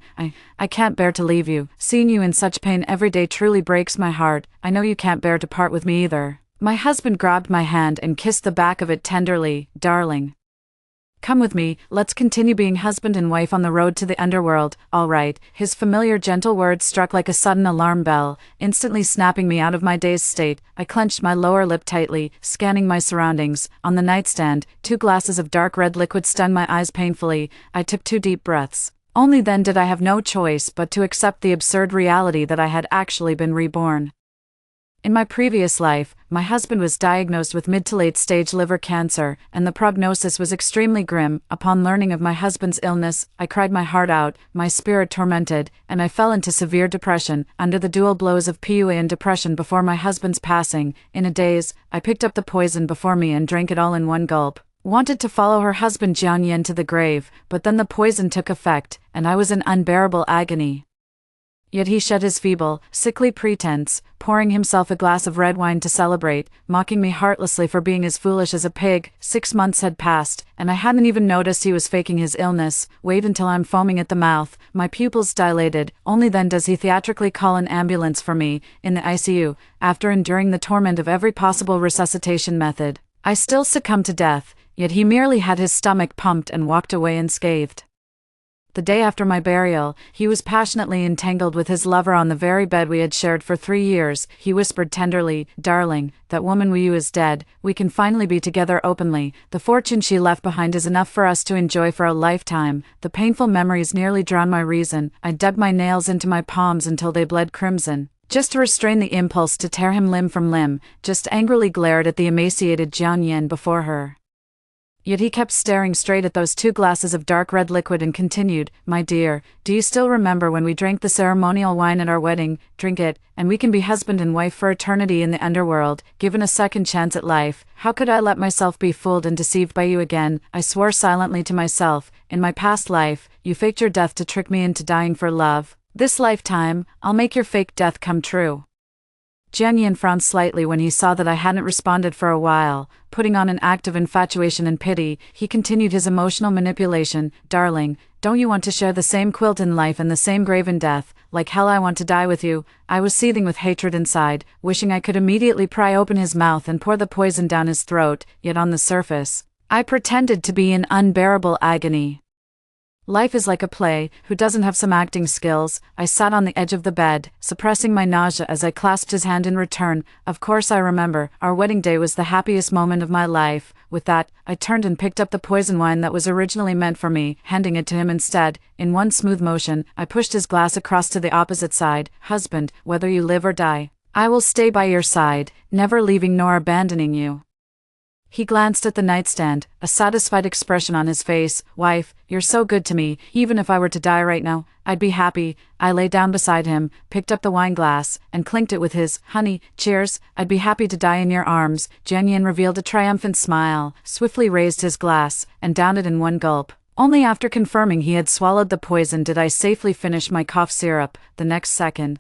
[SPEAKER 1] I can't bear to leave you. Seeing you in such pain every day truly breaks my heart. I know you can't bear to part with me either. My husband grabbed my hand and kissed the back of it tenderly. "Darling, come with me, let's continue being husband and wife on the road to the underworld." All right. His familiar gentle words struck like a sudden alarm bell, instantly snapping me out of my dazed state. I clenched my lower lip tightly, scanning my surroundings. On the nightstand, 2 glasses of dark red liquid stunned my eyes painfully. I took 2 deep breaths. Only then did I have no choice but to accept the absurd reality that I had actually been reborn. In my previous life, my husband was diagnosed with mid to late stage liver cancer, and the prognosis was extremely grim. Upon learning of my husband's illness, I cried my heart out, my spirit tormented, and I fell into severe depression. Under the dual blows of PUA and depression before my husband's passing, in a daze, I picked up the poison before me and drank it all in one gulp. Wanted to follow her husband Jian Yin to the grave, but then the poison took effect, and I was in unbearable agony. Yet he shed his feeble, sickly pretense, pouring himself a glass of red wine to celebrate, mocking me heartlessly for being as foolish as a pig. 6 months had passed, and I hadn't even noticed he was faking his illness. Wait until I'm foaming at the mouth, my pupils dilated. Only then does he theatrically call an ambulance for me, in the ICU, after enduring the torment of every possible resuscitation method. I still succumbed to death, yet he merely had his stomach pumped and walked away unscathed. The day after my burial, he was passionately entangled with his lover on the very bed we had shared for 3 years. He whispered tenderly, "Darling, that woman we you is dead. We can finally be together openly. The fortune she left behind is enough for us to enjoy for a lifetime." The painful memories nearly drowned my reason. I dug my nails into my palms until they bled crimson, just to restrain the impulse to tear him limb from limb, just angrily glared at the emaciated Jian Yin before her. Yet he kept staring straight at those 2 glasses of dark red liquid and continued, "My dear, do you still remember when we drank the ceremonial wine at our wedding? Drink it, and we can be husband and wife for eternity in the underworld, given a second chance at life. How could I let myself be fooled and deceived by you again?" I swore silently to myself, "In my past life, you faked your death to trick me into dying for love. This lifetime, I'll make your fake death come true." Jian Yin frowned slightly when he saw that I hadn't responded for a while. Putting on an act of infatuation and pity, he continued his emotional manipulation. "Darling, don't you want to share the same quilt in life and the same grave in death? Like hell I want to die with you." I was seething with hatred inside, wishing I could immediately pry open his mouth and pour the poison down his throat, yet on the surface, I pretended to be in unbearable agony. Life is like a play, who doesn't have some acting skills? I sat on the edge of the bed, suppressing my nausea as I clasped his hand in return. Of course I remember, our wedding day was the happiest moment of my life. With that, I turned and picked up the poison wine that was originally meant for me, handing it to him instead. In one smooth motion, I pushed his glass across to the opposite side. "Husband, whether you live or die, I will stay by your side, never leaving nor abandoning you." He glanced at the nightstand, a satisfied expression on his face. Wife, you're so good to me. Even if I were to die right now, I'd be happy. I lay down beside him, picked up the wine glass, and clinked it with his. Honey, cheers. I'd be happy to die in your arms. Jian revealed a triumphant smile, swiftly raised his glass, and downed it in one gulp. Only after confirming he had swallowed the poison did I safely finish my cough syrup. The next second,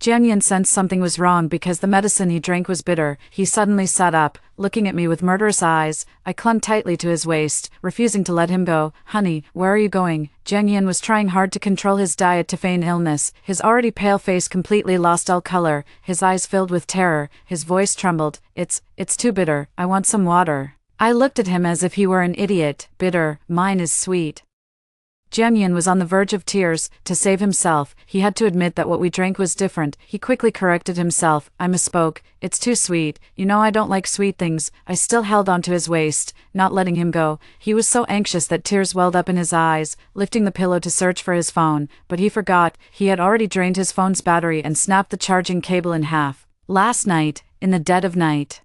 [SPEAKER 1] Jian sensed something was wrong because the medicine he drank was bitter. He suddenly sat up, looking at me with murderous eyes. I clung tightly to his waist, refusing to let him go. Honey, where are you going? Jian was trying hard to control his diet to feign illness. His already pale face completely lost all color, his eyes filled with terror, his voice trembled. It's too bitter. I want some water. I looked at him as if he were an idiot. Bitter, mine is sweet. Jian was on the verge of tears. To save himself, he had to admit that what we drank was different. He quickly corrected himself. I misspoke. It's too sweet. You know I don't like sweet things. I still held onto his waist, not letting him go. He was so anxious that tears welled up in his eyes, lifting the pillow to search for his phone, but he forgot. He had already drained his phone's battery and snapped the charging cable in half. Last night, in the dead of night,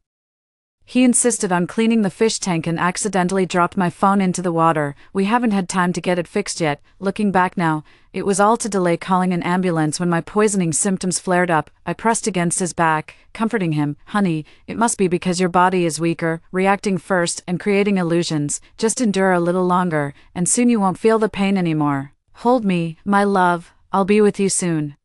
[SPEAKER 1] he insisted on cleaning the fish tank and accidentally dropped my phone into the water. We haven't had time to get it fixed yet. Looking back now, it was all to delay calling an ambulance when my poisoning symptoms flared up. I pressed against his back, comforting him. Honey, it must be because your body is weaker, reacting first and creating illusions. Just endure a little longer, and soon you won't feel the pain anymore. Hold me, my love. I'll be with you soon.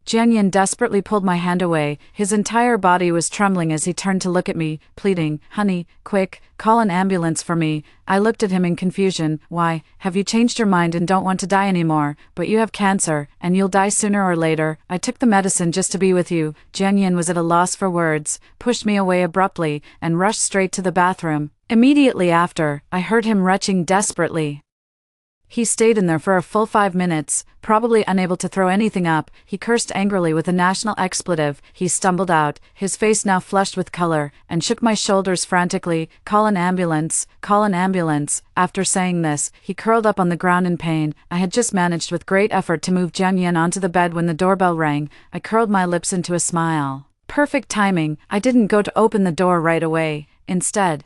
[SPEAKER 1] Jian desperately pulled my hand away. His entire body was trembling as he turned to look at me, pleading, Honey, quick, call an ambulance for me. I looked at him in confusion. Why, have you changed your mind and don't want to die anymore? But you have cancer, and you'll die sooner or later. I took the medicine just to be with you. Jian was at a loss for words, pushed me away abruptly, and rushed straight to the bathroom. Immediately after, I heard him retching desperately. He stayed in there for a full 5 minutes, probably unable to throw anything up. He cursed angrily with a national expletive. He stumbled out, his face now flushed with color, and shook my shoulders frantically. Call an ambulance, call an ambulance. After saying this, he curled up on the ground in pain. I had just managed with great effort to move Jian onto the bed when the doorbell rang. I curled my lips into a smile. Perfect timing. I didn't go to open the door right away. Instead,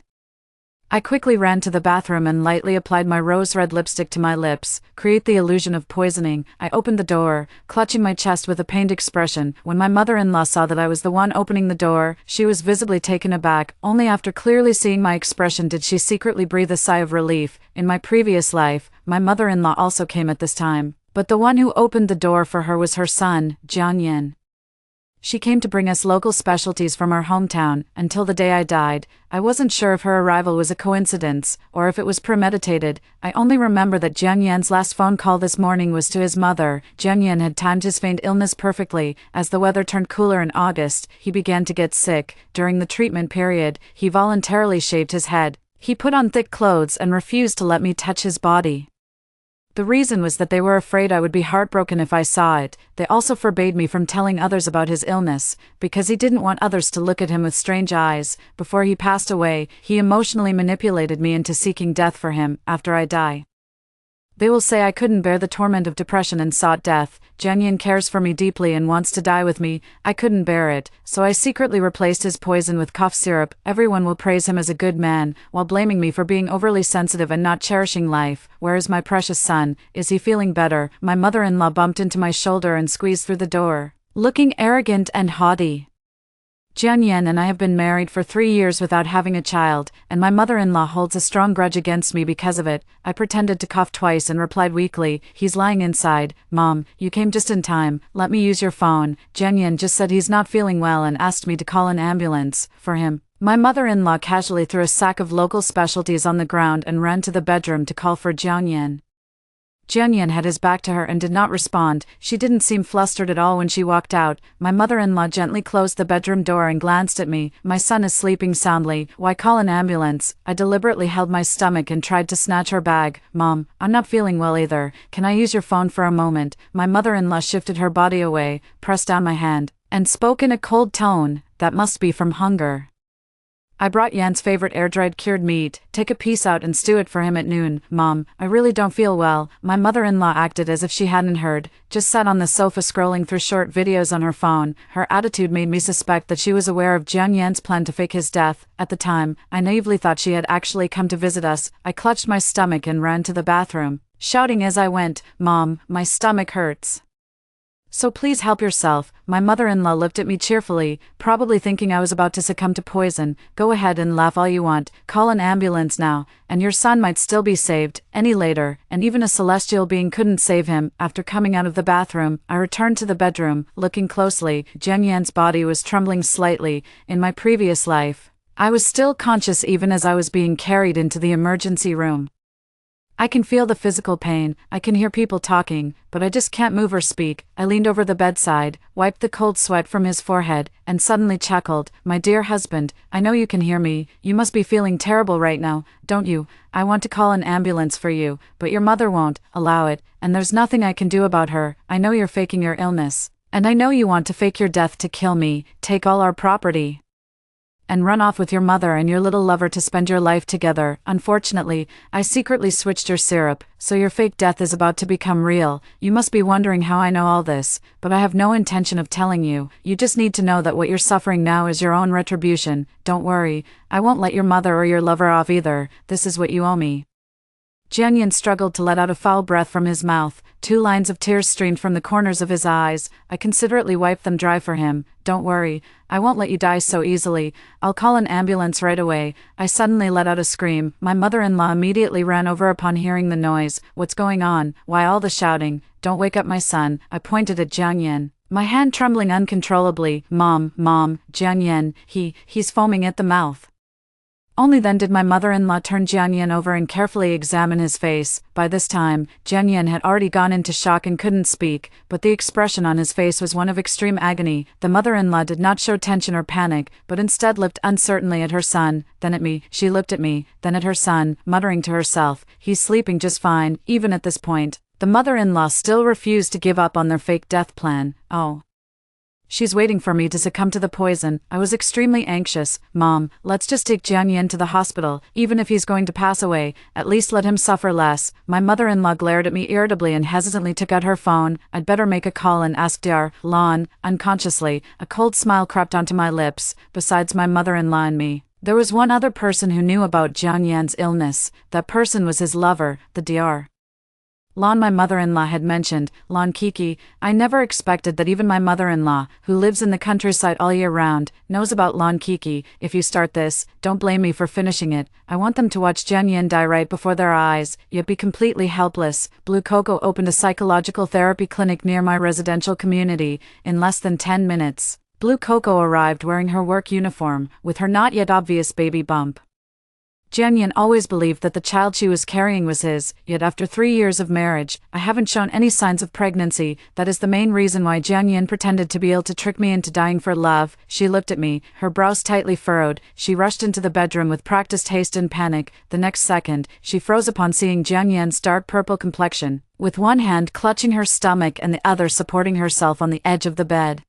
[SPEAKER 1] I quickly ran to the bathroom and lightly applied my rose-red lipstick to my lips, create the illusion of poisoning. I opened the door, clutching my chest with a pained expression. When my mother-in-law saw that I was the one opening the door, she was visibly taken aback. Only after clearly seeing my expression did she secretly breathe a sigh of relief. In my previous life, my mother-in-law also came at this time, but the one who opened the door for her was her son, Jian. She came to bring us local specialties from our hometown. Until the day I died, I wasn't sure if her arrival was a coincidence, or if it was premeditated. I only remember that Jian's last phone call this morning was to his mother. Jian had timed his feigned illness perfectly. As the weather turned cooler in August, he began to get sick. During the treatment period, he voluntarily shaved his head. He put on thick clothes and refused to let me touch his body. The reason was that they were afraid I would be heartbroken if I saw it. They also forbade me from telling others about his illness, because he didn't want others to look at him with strange eyes. Before he passed away, he emotionally manipulated me into seeking death for him. After I die, they will say I couldn't bear the torment of depression and sought death. Jian cares for me deeply and wants to die with me. I couldn't bear it, so I secretly replaced his poison with cough syrup. Everyone will praise him as a good man, while blaming me for being overly sensitive and not cherishing life. Where is my precious son? Is he feeling better? My mother-in-law bumped into my shoulder and squeezed through the door, looking arrogant and haughty. Jian and I have been married for 3 years without having a child, and my mother-in-law holds a strong grudge against me because of it. I pretended to cough twice and replied weakly, He's lying inside. Mom, you came just in time. Let me use your phone. Jian just said he's not feeling well and asked me to call an ambulance for him. My mother-in-law casually threw a sack of local specialties on the ground and ran to the bedroom to call for Jian. Jian had his back to her and did not respond. She didn't seem flustered at all when she walked out. My mother-in-law gently closed the bedroom door and glanced at me. My son is sleeping soundly. Why call an ambulance? I deliberately held my stomach and tried to snatch her bag. Mom, I'm not feeling well either. Can I use your phone for a moment? My mother-in-law shifted her body away, pressed down my hand, and spoke in a cold tone. That must be from hunger. I brought Yan's favorite air-dried cured meat. Take a piece out and stew it for him at noon. Mom, I really don't feel well. My mother-in-law acted as if she hadn't heard, just sat on the sofa scrolling through short videos on her phone. Her attitude made me suspect that she was aware of Jian Yan's plan to fake his death. At the time, I naively thought she had actually come to visit us. I clutched my stomach and ran to the bathroom, shouting as I went, "Mom, my stomach hurts. So please help yourself." My mother-in-law looked at me cheerfully, probably thinking I was about to succumb to poison. "Go ahead and laugh all you want. Call an ambulance now, and your son might still be saved. Any later, and even a celestial being couldn't save him." After coming out of the bathroom, I returned to the bedroom, looking closely. Jian Yan's body was trembling slightly. In my previous life, I was still conscious even as I was being carried into the emergency room. I can feel the physical pain, I can hear people talking, but I just can't move or speak. I leaned over the bedside, wiped the cold sweat from his forehead, and suddenly chuckled. "My dear husband, I know you can hear me. You must be feeling terrible right now, don't you? I want to call an ambulance for you, but your mother won't allow it, and there's nothing I can do about her. I know you're faking your illness, and I know you want to fake your death to kill me, take all our property, and run off with your mother and your little lover to spend your life together. Unfortunately, I secretly switched your syrup, so your fake death is about to become real. You must be wondering how I know all this, but I have no intention of telling you. You just need to know that what you're suffering now is your own retribution. Don't worry, I won't let your mother or your lover off either. This is what you owe me." Jian Yan struggled to let out a foul breath from his mouth. 2 lines of tears streamed from the corners of his eyes. I considerately wiped them dry for him. "Don't worry, I won't let you die so easily. I'll call an ambulance right away." I suddenly let out a scream. My mother-in-law immediately ran over upon hearing the noise. "What's going on? Why all the shouting? Don't wake up my son." I pointed at Jian Yan, my hand trembling uncontrollably. Mom, Jian Yan, he's foaming at the mouth." Only then did my mother-in-law turn Jian Yan over and carefully examine his face. By this time, Jian Yan had already gone into shock and couldn't speak, but the expression on his face was one of extreme agony. The mother-in-law did not show tension or panic, but instead looked uncertainly at her son, then at me. She looked at me, then at her son, muttering to herself, "He's sleeping just fine." Even at this point, the mother-in-law still refused to give up on their fake death plan. "Oh, she's waiting for me to succumb to the poison." I was extremely anxious. "Mom, let's just take Jian Yan to the hospital. Even if he's going to pass away, at least let him suffer less." My mother-in-law glared at me irritably and hesitantly took out her phone. "I'd better make a call and ask Dr. Lan." Unconsciously, a cold smile crept onto my lips. Besides my mother-in-law and me, there was one other person who knew about Jian Yan's illness. That person was his lover, the Dr. Lan my mother-in-law had mentioned, Lan Kiki. I never expected that even my mother-in-law, who lives in the countryside all year round, knows about Lan Kiki. "If you start this, don't blame me for finishing it. I want them to watch Jian Yan die right before their eyes, yet be completely helpless." Blue Coco opened a psychological therapy clinic near my residential community. In less than 10 minutes, Blue Coco arrived wearing her work uniform, with her not yet obvious baby bump. Jian Yan always believed that the child she was carrying was his, yet after 3 years of marriage, I haven't shown any signs of pregnancy. That is the main reason why Jian Yan pretended to be ill to trick me into dying for love. She looked at me, her brows tightly furrowed. She rushed into the bedroom with practiced haste and panic. The next second, she froze upon seeing Jian Yan's dark purple complexion, with one hand clutching her stomach and the other supporting herself on the edge of the bed.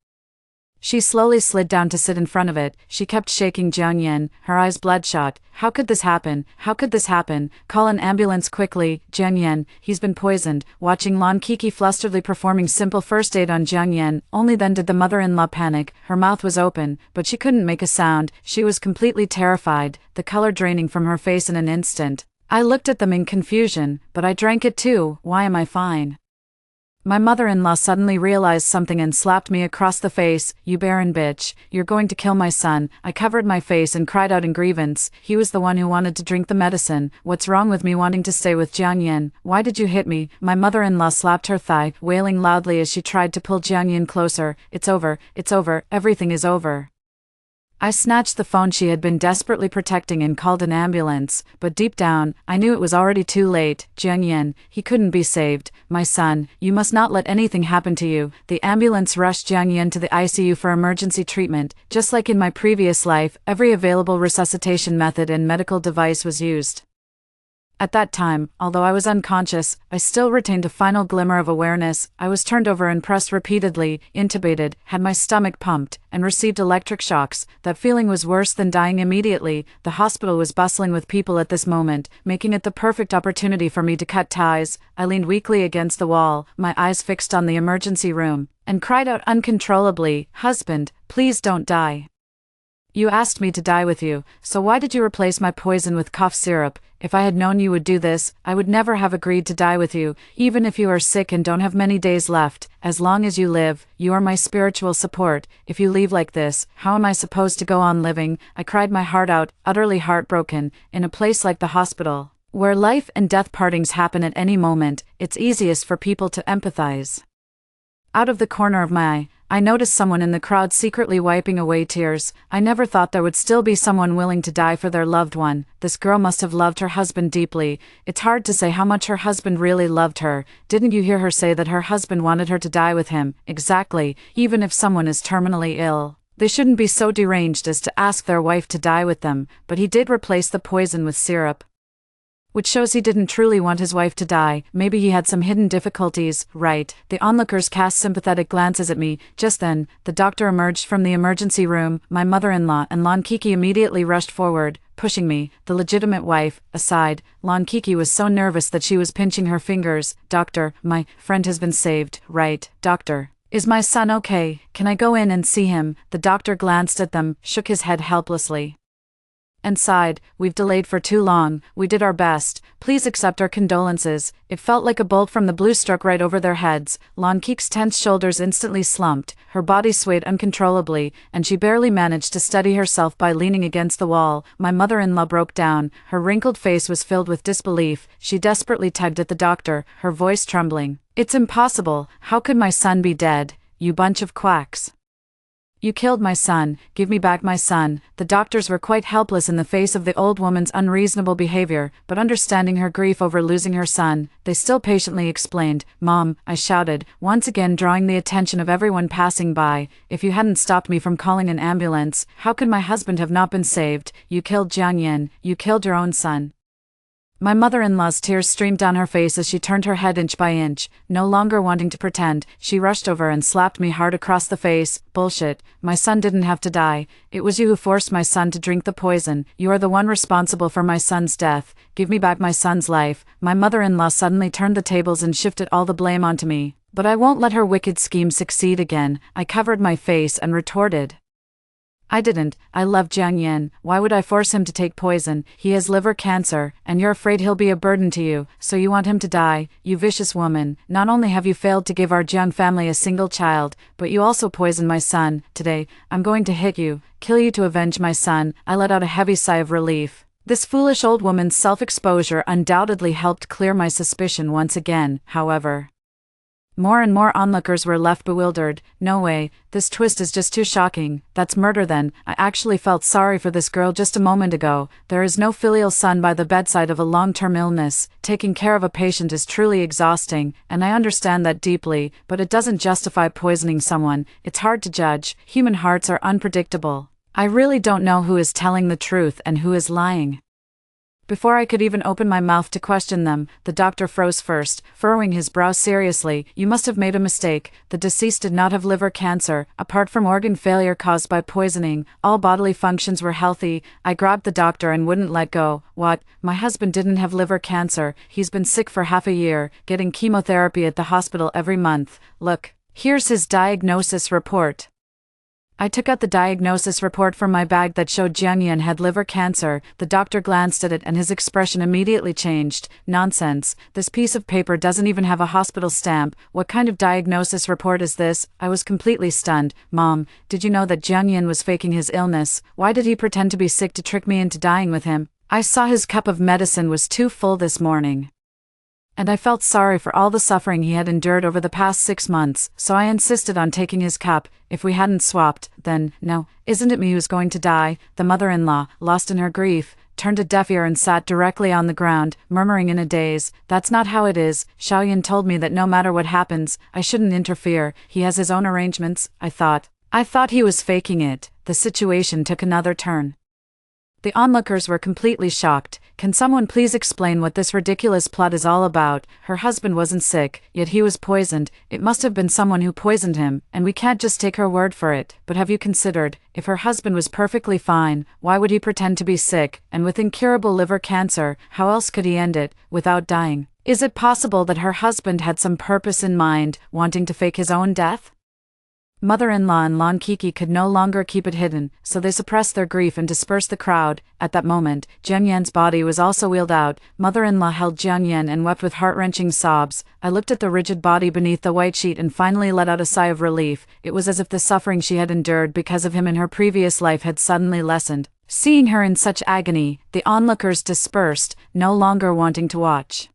[SPEAKER 1] She slowly slid down to sit in front of it. She kept shaking Jian Yan, her eyes bloodshot. "How could this happen? How could this happen? Call an ambulance quickly, Jian Yan, he's been poisoned." Watching Lan Kiki flusteredly performing simple first aid on Jian Yan, only then did the mother-in-law panic. Her mouth was open, but she couldn't make a sound. She was completely terrified, the color draining from her face in an instant. I looked at them in confusion, but I drank it too. Why am I fine? My mother-in-law suddenly realized something and slapped me across the face. "You barren bitch, you're going to kill my son." I covered my face and cried out in grievance. He was the one who wanted to drink the medicine. What's wrong with me wanting to stay with Jian Yan? Why did you hit me? My mother-in-law slapped her thigh, wailing loudly as she tried to pull Jian Yan closer. It's over, everything is over." I snatched the phone she had been desperately protecting and called an ambulance, but deep down, I knew it was already too late. Jian Yan, he couldn't be saved. "My son, you must not let anything happen to you." The ambulance rushed Jian Yan to the ICU for emergency treatment. Just like in my previous life, every available resuscitation method and medical device was used. At that time, although I was unconscious, I still retained a final glimmer of awareness. I was turned over and pressed repeatedly, intubated, had my stomach pumped, and received electric shocks. That feeling was worse than dying immediately. The hospital was bustling with people at this moment, making it the perfect opportunity for me to cut ties. I leaned weakly against the wall, my eyes fixed on the emergency room, and cried out uncontrollably, "Husband, please don't die. You asked me to die with you, so why did you replace my poison with cough syrup? If I had known you would do this, I would never have agreed to die with you, even if you are sick and don't have many days left. As long as you live, you are my spiritual support. If you leave like this, how am I supposed to go on living?" I cried my heart out, utterly heartbroken. In a place like the hospital, where life and death partings happen at any moment, it's easiest for people to empathize. Out of the corner of my eye, I noticed someone in the crowd secretly wiping away tears. I never thought there would still be someone willing to die for their loved one. This girl must have loved her husband deeply. It's hard to say how much her husband really loved her. Didn't you hear her say that her husband wanted her to die with him? Exactly. Even if someone is terminally ill, they shouldn't be so deranged as to ask their wife to die with them. But he did replace the poison with syrup, which shows he didn't truly want his wife to die. Maybe he had some hidden difficulties, right? The onlookers cast sympathetic glances at me. Just then, the doctor emerged from the emergency room. My mother-in-law and Lon Kiki immediately rushed forward, pushing me, the legitimate wife, aside. Lon Kiki was so nervous that she was pinching her fingers. "Doctor, my friend has been saved, right? Doctor, is my son okay? Can I go in and see him?" The doctor glanced at them, shook his head helplessly, and sighed. "We've delayed for too long. We did our best. Please accept our condolences." It felt like a bolt from the blue struck right over their heads. Lon Keek's tense shoulders instantly slumped, her body swayed uncontrollably, and she barely managed to steady herself by leaning against the wall. My mother-in-law broke down. Her wrinkled face was filled with disbelief. She desperately tugged at the doctor, her voice trembling. "It's impossible. How could my son be dead? You bunch of quacks. You killed my son. Give me back my son." The doctors were quite helpless in the face of the old woman's unreasonable behavior, but understanding her grief over losing her son, they still patiently explained. "Mom," I shouted, once again drawing the attention of everyone passing by, "if you hadn't stopped me from calling an ambulance, how could my husband have not been saved? You killed Jiang Yin. You killed your own son." My mother-in-law's tears streamed down her face as she turned her head inch by inch. No longer wanting to pretend, she rushed over and slapped me hard across the face. "Bullshit. My son didn't have to die. It was you who forced my son to drink the poison. You are the one responsible for my son's death. Give me back my son's life." My mother-in-law suddenly turned the tables and shifted all the blame onto me. But I won't let her wicked scheme succeed again. I covered my face and retorted, "I didn't. I love Jiang Yin. Why would I force him to take poison? He has liver cancer, and you're afraid he'll be a burden to you, so you want him to die. You vicious woman. Not only have you failed to give our Jiang family a single child, but you also poisoned my son. Today, I'm going to hit you, kill you to avenge my son." I let out a heavy sigh of relief. This foolish old woman's self-exposure undoubtedly helped clear my suspicion once again, however. More and more onlookers were left bewildered. "No way, this twist is just too shocking. That's murder then." I actually felt sorry for this girl just a moment ago. There is no filial son by the bedside of a long-term illness. Taking care of a patient is truly exhausting, and I understand that deeply, but it doesn't justify poisoning someone. It's hard to judge. Human hearts are unpredictable. I really don't know who is telling the truth and who is lying. Before I could even open my mouth to question them, the doctor froze first, furrowing his brow seriously. "You must have made a mistake. The deceased did not have liver cancer. Apart from organ failure caused by poisoning, all bodily functions were healthy." I grabbed the doctor and wouldn't let go. "What? My husband didn't have liver cancer. He's been sick for half a year, getting chemotherapy at the hospital every month. Look, here's his diagnosis report." I took out the diagnosis report from my bag that showed Jiang Yin had liver cancer. The doctor glanced at it and his expression immediately changed. "Nonsense. This piece of paper doesn't even have a hospital stamp. What kind of diagnosis report is this?" I was completely stunned. "Mom, did you know that Jiang Yin was faking his illness? Why did he pretend to be sick to trick me into dying with him? I saw his cup of medicine was too full this morning, and I felt sorry for all the suffering he had endured over the past 6 months, so I insisted on taking his cup. If we hadn't swapped, then, no, isn't it me who's going to die?" The mother-in-law, lost in her grief, turned a deaf ear and sat directly on the ground, murmuring in a daze, "That's not how it is. Xiaoyan told me that no matter what happens, I shouldn't interfere. He has his own arrangements." I thought he was faking it. The situation took another turn. The onlookers were completely shocked. Can someone please explain what this ridiculous plot is all about? Her husband wasn't sick, yet he was poisoned. It must have been someone who poisoned him, and we can't just take her word for it. But have you considered, if her husband was perfectly fine, why would he pretend to be sick, and with incurable liver cancer, how else could he end it, without dying? Is it possible that her husband had some purpose in mind, wanting to fake his own death? Mother-in-law and Lon Kiki could no longer keep it hidden, so they suppressed their grief and dispersed the crowd. At that moment, Jiang Yan's body was also wheeled out. Mother-in-law held Jiang Yan and wept with heart-wrenching sobs. I looked at the rigid body beneath the white sheet and finally let out a sigh of relief. It was as if the suffering she had endured because of him in her previous life had suddenly lessened. Seeing her in such agony, the onlookers dispersed, no longer wanting to watch.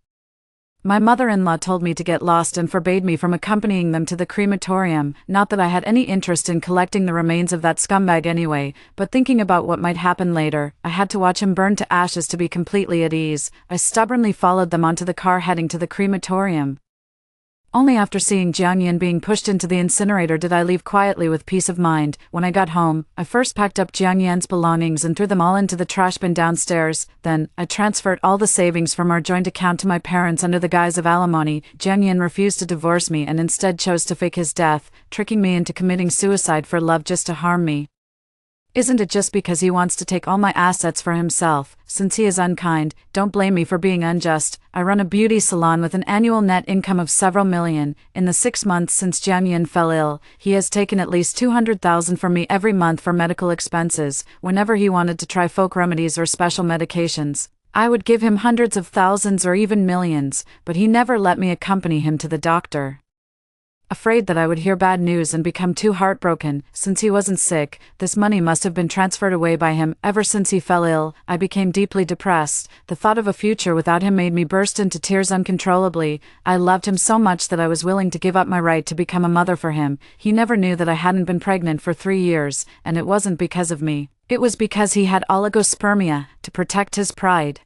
[SPEAKER 1] My mother-in-law told me to get lost and forbade me from accompanying them to the crematorium. Not that I had any interest in collecting the remains of that scumbag anyway, but thinking about what might happen later, I had to watch him burn to ashes to be completely at ease. I stubbornly followed them onto the car heading to the crematorium. Only after seeing Jiang Yan being pushed into the incinerator did I leave quietly with peace of mind. When I got home, I first packed up Jiang Yan's belongings and threw them all into the trash bin downstairs. Then, I transferred all the savings from our joint account to my parents under the guise of alimony. Jiang Yan refused to divorce me and instead chose to fake his death, tricking me into committing suicide for love just to harm me. Isn't it just because he wants to take all my assets for himself? Since he is unkind, don't blame me for being unjust. I run a beauty salon with an annual net income of several million. In the 6 months since Jiang Yan fell ill, he has taken at least 200,000 from me every month for medical expenses. Whenever he wanted to try folk remedies or special medications, I would give him hundreds of thousands or even millions, but he never let me accompany him to the doctor. Afraid that I would hear bad news and become too heartbroken. Since he wasn't sick, this money must have been transferred away by him. Ever since he fell ill, I became deeply depressed. The thought of a future without him made me burst into tears uncontrollably. I loved him so much that I was willing to give up my right to become a mother for him. He never knew that I hadn't been pregnant for 3 years, and it wasn't because of me. It was because he had oligospermia, to protect his pride.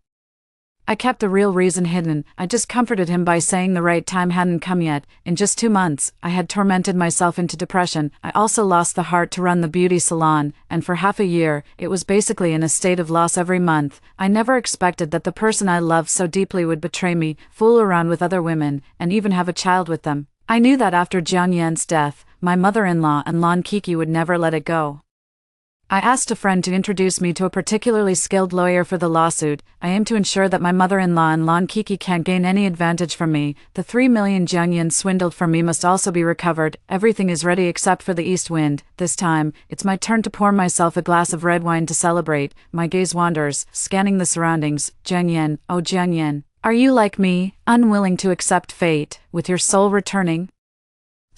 [SPEAKER 1] I kept the real reason hidden. I just comforted him by saying the right time hadn't come yet. In just 2 months, I had tormented myself into depression. I also lost the heart to run the beauty salon, and for half a year, it was basically in a state of loss every month. I never expected that the person I loved so deeply would betray me, fool around with other women, and even have a child with them. I knew that after Jiang Yan's death, my mother-in-law and Lon Kiki would never let it go. I asked a friend to introduce me to a particularly skilled lawyer for the lawsuit. I aim to ensure that my mother-in-law and Lon Kiki can't gain any advantage from me. The 3 million Jiang Yan swindled from me must also be recovered. Everything is ready except for the east wind. This time, it's my turn to pour myself a glass of red wine to celebrate. My gaze wanders, scanning the surroundings. Jiang Yan, oh Jiang Yan, are you like me, unwilling to accept fate, with your soul returning?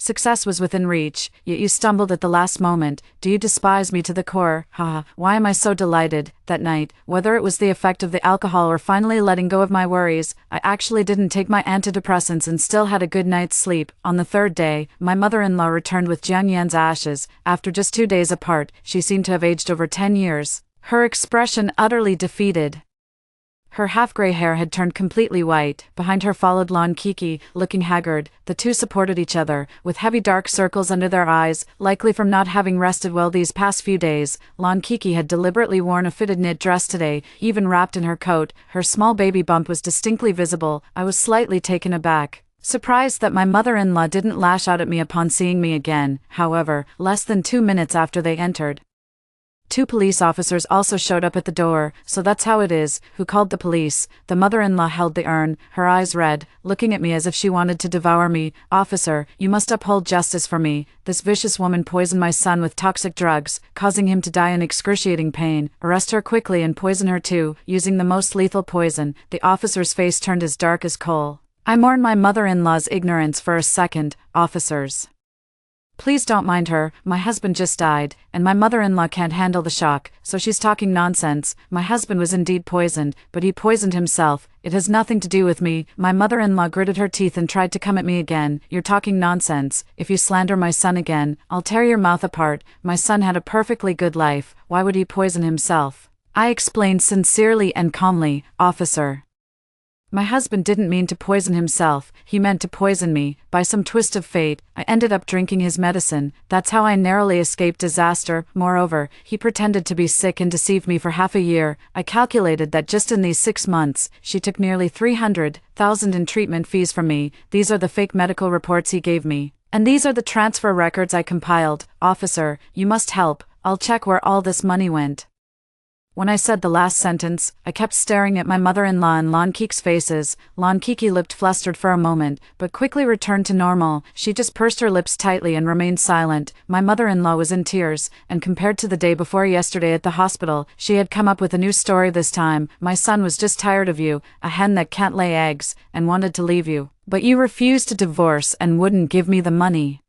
[SPEAKER 1] Success was within reach, yet you stumbled at the last moment. Do you despise me to the core? Haha, why am I so delighted? That night, whether it was the effect of the alcohol or finally letting go of my worries, I actually didn't take my antidepressants and still had a good night's sleep. On the 3rd day, my mother-in-law returned with Jiang Yan's ashes. After just 2 days apart, she seemed to have aged over 10 years. Her expression utterly defeated. Her half-gray hair had turned completely white. Behind her followed Lon Kiki, looking haggard. The two supported each other, with heavy dark circles under their eyes, likely from not having rested well these past few days. Lon Kiki had deliberately worn a fitted knit dress today, even wrapped in her coat. Her small baby bump was distinctly visible. I was slightly taken aback, surprised that my mother-in-law didn't lash out at me upon seeing me again. However, less than 2 minutes after they entered, 2 police officers also showed up at the door. So that's how it is. Who called the police? The mother-in-law held the urn, her eyes red, looking at me as if she wanted to devour me. Officer, you must uphold justice for me. This vicious woman poisoned my son with toxic drugs, causing him to die in excruciating pain. Arrest her quickly and poison her too, using the most lethal poison. The officer's face turned as dark as coal. I mourn my mother-in-law's ignorance for a second. Officers, please don't mind her. My husband just died, and my mother-in-law can't handle the shock, so she's talking nonsense. My husband was indeed poisoned, but he poisoned himself. It has nothing to do with me. My mother-in-law gritted her teeth and tried to come at me again. You're talking nonsense. If you slander my son again, I'll tear your mouth apart. My son had a perfectly good life. Why would he poison himself? I explained sincerely and calmly. Officer, My husband didn't mean to poison himself, he meant to poison me. By some twist of fate, I ended up drinking his medicine. That's how I narrowly escaped disaster. Moreover, he pretended to be sick and deceived me for half a year. I calculated that just in these 6 months, she took nearly $300,000 in treatment fees from me. These are the fake medical reports he gave me. And these are the transfer records I compiled. Officer, you must help. I'll check where all this money went. When I said the last sentence, I kept staring at my mother-in-law and Lon Keek's faces. Lon Keeki looked flustered for a moment, but quickly returned to normal. She just pursed her lips tightly and remained silent. My mother-in-law was in tears, and compared to the day before yesterday at the hospital, she had come up with a new story this time. My son was just tired of you, a hen that can't lay eggs, and wanted to leave you. But you refused to divorce and wouldn't give me the money.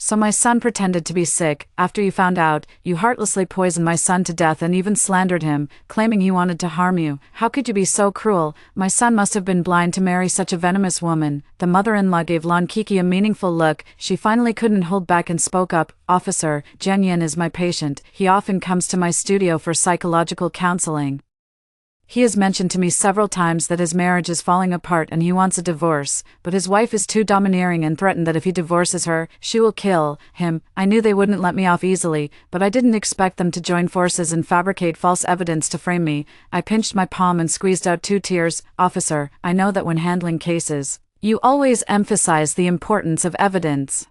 [SPEAKER 1] So my son pretended to be sick. After you found out, you heartlessly poisoned my son to death and even slandered him, claiming he wanted to harm you. How could you be so cruel? My son must have been blind to marry such a venomous woman. The mother-in-law gave Lon Keeki a meaningful look. She finally couldn't hold back and spoke up. Officer, Jian Yen is my patient. He often comes to my studio for psychological counseling. He has mentioned to me several times that his marriage is falling apart and he wants a divorce, but his wife is too domineering and threatened that if he divorces her, she will kill him. I knew they wouldn't let me off easily, but I didn't expect them to join forces and fabricate false evidence to frame me. I pinched my palm and squeezed out 2 tears. Officer, I know that when handling cases, you always emphasize the importance of evidence.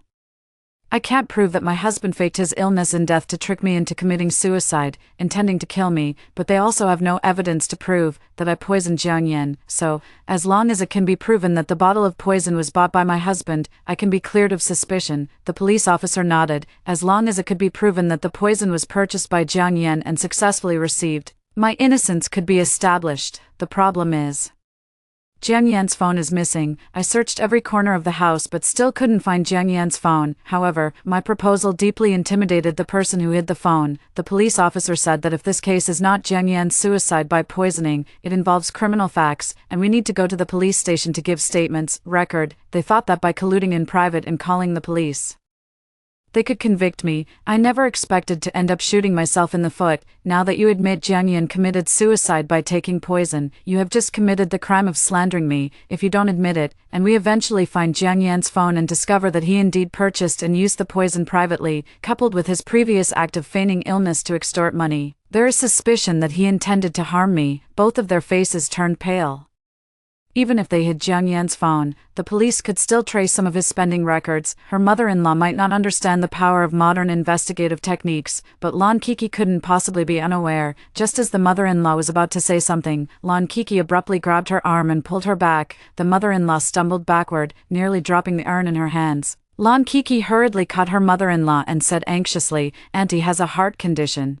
[SPEAKER 1] I can't prove that my husband faked his illness and death to trick me into committing suicide, intending to kill me, but they also have no evidence to prove that I poisoned Jiang Yen. So, as long as it can be proven that the bottle of poison was bought by my husband, I can be cleared of suspicion. The police officer nodded. As long as it could be proven that the poison was purchased by Jiang Yen and successfully received, my innocence could be established. The problem is, Jiang Yan's phone is missing. I searched every corner of the house but still couldn't find Jiang Yan's phone. However, my proposal deeply intimidated the person who hid the phone. The police officer said that if this case is not Jiang Yan's suicide by poisoning, it involves criminal facts, and we need to go to the police station to give statements. Record. They thought that by colluding in private and calling the police, they could convict me. I never expected to end up shooting myself in the foot. Now that you admit Jiang Yan committed suicide by taking poison, you have just committed the crime of slandering me. If you don't admit it, and we eventually find Jiang Yan's phone and discover that he indeed purchased and used the poison privately, coupled with his previous act of feigning illness to extort money, there is suspicion that he intended to harm me. Both of their faces turned pale. Even if they hid Jiang Yan's phone, the police could still trace some of his spending records. Her mother-in-law might not understand the power of modern investigative techniques, but Lon Keeki couldn't possibly be unaware. Just as the mother-in-law was about to say something, Lon Keeki abruptly grabbed her arm and pulled her back. The mother-in-law stumbled backward, nearly dropping the urn in her hands. Lon Keeki hurriedly caught her mother-in-law and said anxiously, "Auntie has a heart condition.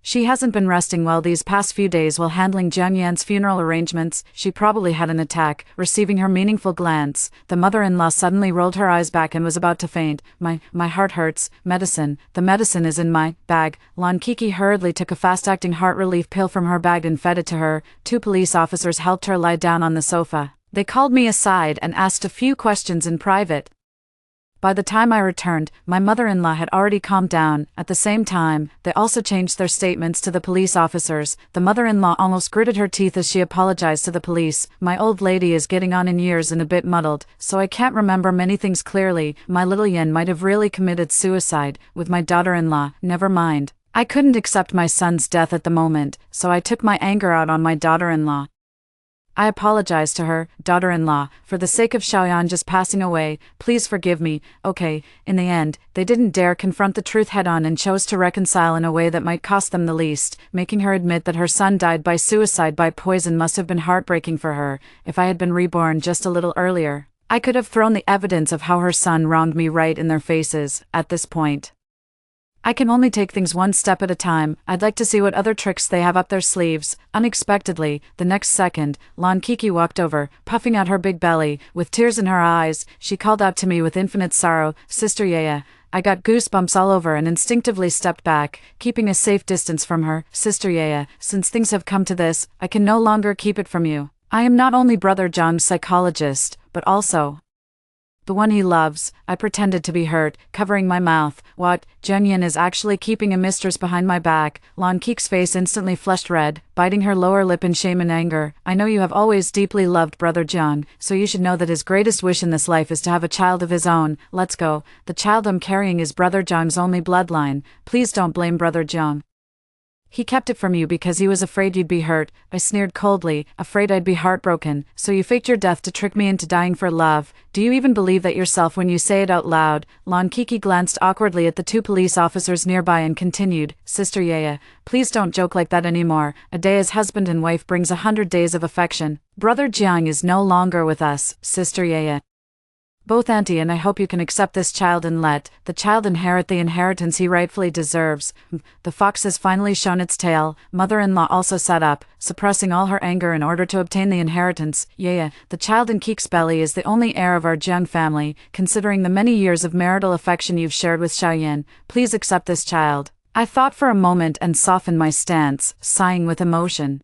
[SPEAKER 1] She hasn't been resting well these past few days while handling Jiang Yan's funeral arrangements. She probably had an attack." Receiving her meaningful glance, the mother-in-law suddenly rolled her eyes back and was about to faint. My heart hurts. Medicine. The medicine is in my bag." Lon Keeki hurriedly took a fast-acting heart relief pill from her bag and fed it to her. 2 police officers helped her lie down on the sofa. They called me aside and asked a few questions in private. By the time I returned, my mother-in-law had already calmed down. At the same time, they also changed their statements to the police officers. The mother-in-law almost gritted her teeth as she apologized to the police. "My old lady is getting on in years and a bit muddled, so I can't remember many things clearly. My little Yen might have really committed suicide with my daughter-in-law. Never mind. I couldn't accept my son's death at the moment, so I took my anger out on my daughter-in-law. I apologized to her, daughter-in-law, for the sake of Xiaoyan just passing away. Please forgive me." Okay, in the end, they didn't dare confront the truth head-on and chose to reconcile in a way that might cost them the least. Making her admit that her son died by suicide by poison must have been heartbreaking for her. If I had been reborn just a little earlier, I could have thrown the evidence of how her son wronged me right in their faces. At this point, I can only take things one step at a time. I'd like to see what other tricks they have up their sleeves. Unexpectedly, the next second, Lon Keeki walked over, puffing out her big belly. With tears in her eyes, she called out to me with infinite sorrow, "Sister Yaya." I got goosebumps all over and instinctively stepped back, keeping a safe distance from her. "Sister Yaya, since things have come to this, I can no longer keep it from you. I am not only Brother Zhang's psychologist, but also The one he loves. I pretended to be hurt, covering my mouth. What? Junyin is actually keeping a mistress behind my back. Lan Kik's face instantly flushed red, biting her lower lip in shame and anger. I know you have always deeply loved Brother Jiang, so you should know that his greatest wish in this life is to have a child of his own. Let's go. The child I'm carrying is Brother Jiang's only bloodline. Please don't blame Brother Jiang. He kept it from you because he was afraid you'd be hurt. I sneered coldly, afraid I'd be heartbroken. So you faked your death to trick me into dying for love. Do you even believe that yourself when you say it out loud? Lan Kiki glanced awkwardly at the two police officers nearby and continued, Sister Yaya, please don't joke like that anymore. A day as husband and wife brings 100 days of affection. Brother Jiang is no longer with us, Sister Yaya. Both auntie and I hope you can accept this child and let the child inherit the inheritance he rightfully deserves. The fox has finally shown its tail. Mother-in-law also sat up, suppressing all her anger in order to obtain the inheritance. Yeah, the child in Kik's belly is the only heir of our Jiang family, considering the many years of marital affection you've shared with Xiaoyan. Please accept this child. I thought for a moment and softened my stance, sighing with emotion.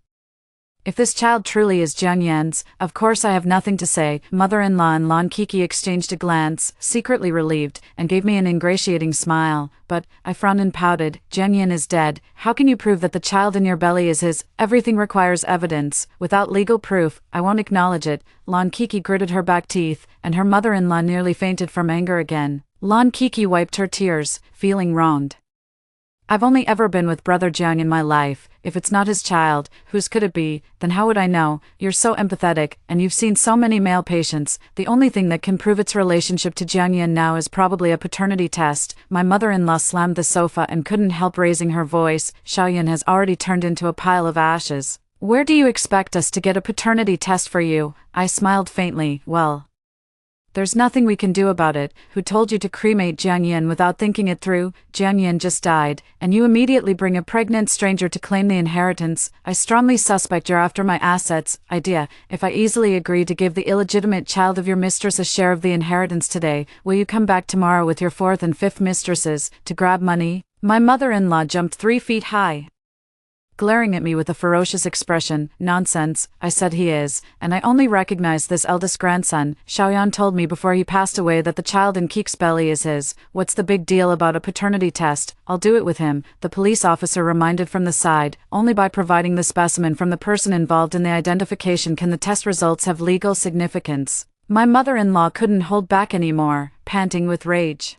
[SPEAKER 1] If this child truly is Jiang Yan's, of course I have nothing to say. Mother-in-law and Lan Kiki exchanged a glance, secretly relieved, and gave me an ingratiating smile. But, I frowned and pouted, Jiang Yan is dead. How can you prove that the child in your belly is his? Everything requires evidence. Without legal proof, I won't acknowledge it. Lan Kiki gritted her back teeth, and her mother-in-law nearly fainted from anger again. Lan Kiki wiped her tears, feeling wronged. I've only ever been with Brother Jiang in my life. If it's not his child, whose could it be? Then how would I know? You're so empathetic, and you've seen so many male patients. The only thing that can prove its relationship to Jiang Yan now is probably a paternity test. My mother-in-law slammed the sofa and couldn't help raising her voice. Xiaoyan has already turned into a pile of ashes. Where do you expect us to get a paternity test for you? I smiled faintly. Well, there's nothing we can do about it. Who told you to cremate Jiang Yan without thinking it through? Jiang Yan just died, and you immediately bring a pregnant stranger to claim the inheritance. I strongly suspect you're after my assets. Idea, if I easily agree to give the illegitimate child of your mistress a share of the inheritance today, will you come back tomorrow with your fourth and fifth mistresses, to grab money? My mother-in-law jumped 3 feet high, glaring at me with a ferocious expression. Nonsense, I said he is, and I only recognize this eldest grandson. Xiaoyan told me before he passed away that the child in Kik's belly is his. What's the big deal about a paternity test? I'll do it with him, the police officer reminded from the side. Only by providing the specimen from the person involved in the identification can the test results have legal significance. My mother-in-law couldn't hold back anymore, panting with rage.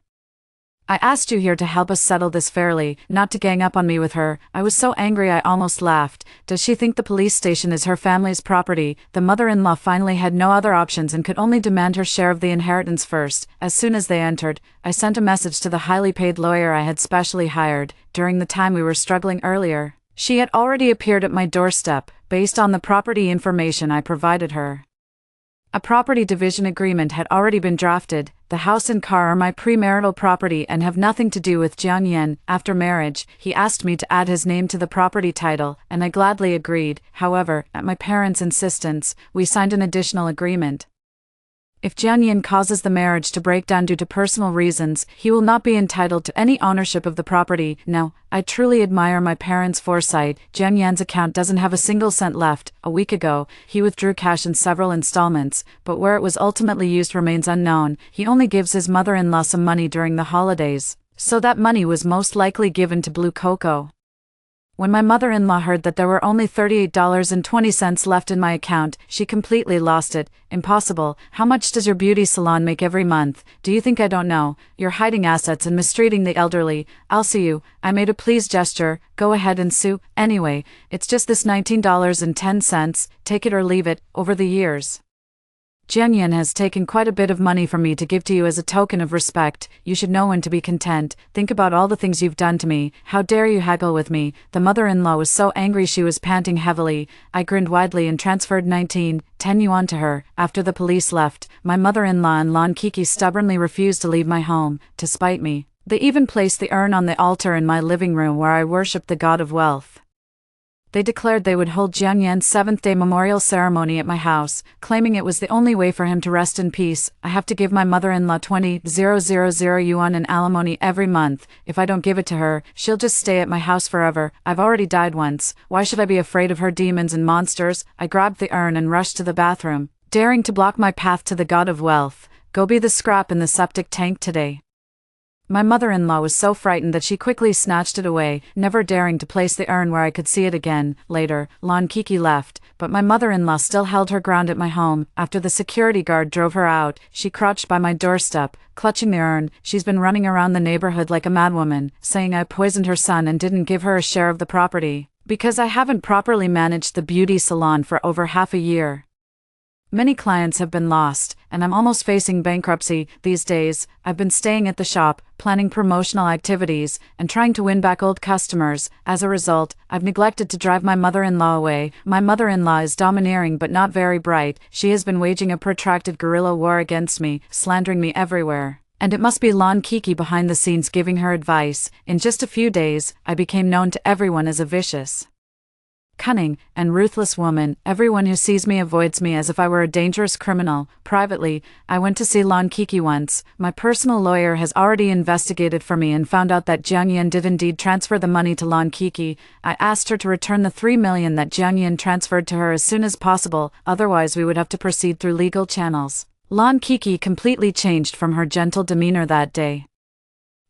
[SPEAKER 1] I asked you here to help us settle this fairly, not to gang up on me with her. I was so angry I almost laughed. Does she think the police station is her family's property? The mother-in-law finally had no other options and could only demand her share of the inheritance first. As soon as they entered, I sent a message to the highly paid lawyer I had specially hired. During the time we were struggling earlier, she had already appeared at my doorstep, based on the property information I provided her. A property division agreement had already been drafted. The house and car are my premarital property and have nothing to do with Jiang Yan. After marriage, he asked me to add his name to the property title, and I gladly agreed. However, at my parents' insistence, we signed an additional agreement. If Jiang Yan causes the marriage to break down due to personal reasons, he will not be entitled to any ownership of the property. Now, I truly admire my parents' foresight. Jiang Yan's account doesn't have a single cent left. A week ago, he withdrew cash in several installments, but where it was ultimately used remains unknown. He only gives his mother-in-law some money during the holidays, so that money was most likely given to Blue Coco. When my mother-in-law heard that there were only $38.20 left in my account, she completely lost it. Impossible. How much does your beauty salon make every month? Do you think I don't know? You're hiding assets and mistreating the elderly. I'll sue you. I made a please gesture. Go ahead and sue. Anyway, it's just this $19.10. Take it or leave it. Over the years, Jiang Yan has taken quite a bit of money from me to give to you as a token of respect. You should know when to be content. Think about all the things you've done to me. How dare you haggle with me? The mother-in-law was so angry she was panting heavily. I grinned widely and transferred 19.10 yuan to her. After the police left, my mother-in-law and Lan Kiki stubbornly refused to leave my home, to spite me. They even placed the urn on the altar in my living room where I worshipped the god of wealth. They declared they would hold Jiang Yan's 7th-day memorial ceremony at my house, claiming it was the only way for him to rest in peace. I have to give my mother-in-law 20,000 yuan in alimony every month. If I don't give it to her, she'll just stay at my house forever. I've already died once. Why should I be afraid of her demons and monsters? I grabbed the urn and rushed to the bathroom, daring to block my path to the god of wealth. Go be the scrap in the septic tank today. My mother-in-law was so frightened that she quickly snatched it away, never daring to place the urn where I could see it again. Later, Lon Kiki left, but my mother-in-law still held her ground at my home. After the security guard drove her out, she crouched by my doorstep, clutching the urn. She's been running around the neighborhood like a madwoman, saying I poisoned her son and didn't give her a share of the property, because I haven't properly managed the beauty salon for over half a year. Many clients have been lost, and I'm almost facing bankruptcy. These days, I've been staying at the shop, planning promotional activities, and trying to win back old customers. As a result, I've neglected to drive my mother-in-law away. My mother-in-law is domineering but not very bright. She has been waging a protracted guerrilla war against me, slandering me everywhere. And it must be Lon Kiki behind the scenes giving her advice. In just a few days, I became known to everyone as a vicious, cunning, and ruthless woman. Everyone who sees me avoids me as if I were a dangerous criminal. Privately, I went to see Lon Kiki once. My personal lawyer has already investigated for me and found out that Jiang Yin did indeed transfer the money to Lon Kiki. I asked her to return the 3 million that Jiang Yin transferred to her as soon as possible, otherwise we would have to proceed through legal channels. Lon Kiki completely changed from her gentle demeanor that day,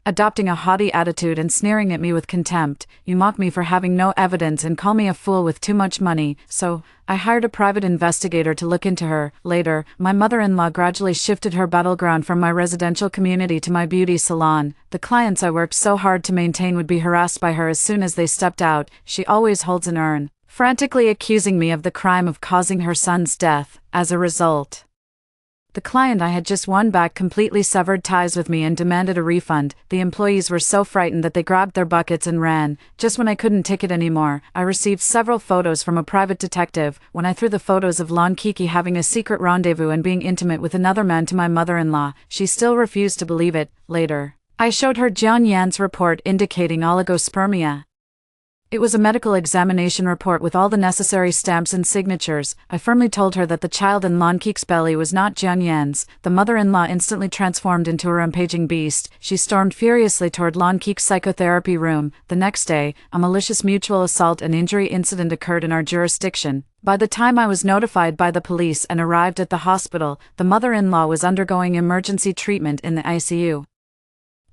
[SPEAKER 1] adopting a haughty attitude and sneering at me with contempt. You mock me for having no evidence and call me a fool with too much money, so I hired a private investigator to look into her. Later, my mother-in-law gradually shifted her battleground from my residential community to my beauty salon. The clients I worked so hard to maintain would be harassed by her as soon as they stepped out. She always holds an urn, frantically accusing me of the crime of causing her son's death. As a result, the client I had just won back completely severed ties with me and demanded a refund. The employees were so frightened that they grabbed their buckets and ran. Just when I couldn't take it anymore, I received several photos from a private detective. When I threw the photos of Lon Kiki having a secret rendezvous and being intimate with another man to my mother-in-law, she still refused to believe it. Later, I showed her Jiang Yan's report indicating oligospermia. It was a medical examination report with all the necessary stamps and signatures. I firmly told her that the child in Lon Kiki's belly was not Jiang Yan's. The mother-in-law instantly transformed into a rampaging beast. She stormed furiously toward Lon Kiki's psychotherapy room. The next day, a malicious mutual assault and injury incident occurred in our jurisdiction. By the time I was notified by the police and arrived at the hospital, the mother-in-law was undergoing emergency treatment in the ICU.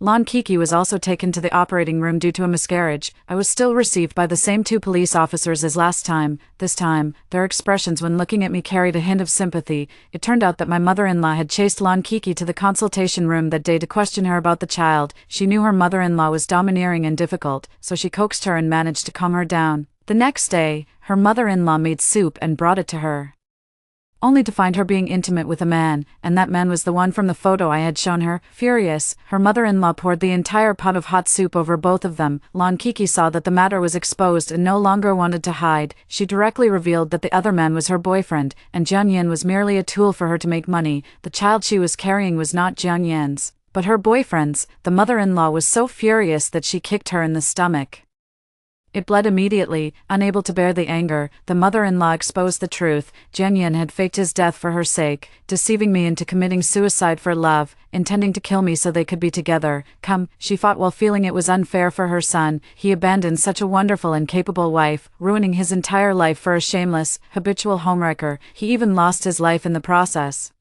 [SPEAKER 1] Lon Kiki was also taken to the operating room due to a miscarriage. I was still received by the same 2 police officers as last time. This time, their expressions when looking at me carried a hint of sympathy. It turned out that my mother-in-law had chased Lon Kiki to the consultation room that day to question her about the child. She knew her mother-in-law was domineering and difficult, so she coaxed her and managed to calm her down. The next day, her mother-in-law made soup and brought it to her, only to find her being intimate with a man, and that man was the one from the photo I had shown her. Furious, her mother-in-law poured the entire pot of hot soup over both of them. Lon Kiki saw that the matter was exposed and no longer wanted to hide. She directly revealed that the other man was her boyfriend, and Jiang Yin was merely a tool for her to make money. The child she was carrying was not Jiang Yin's, but her boyfriend's. The mother-in-law was so furious that she kicked her in the stomach. It bled immediately. Unable to bear the anger, the mother-in-law exposed the truth. Jiang Yin had faked his death for her sake, deceiving me into committing suicide for love, intending to kill me so they could be together. She fought while feeling it was unfair for her son. He abandoned such a wonderful and capable wife, ruining his entire life for a shameless, habitual homewrecker. He even lost his life in the process.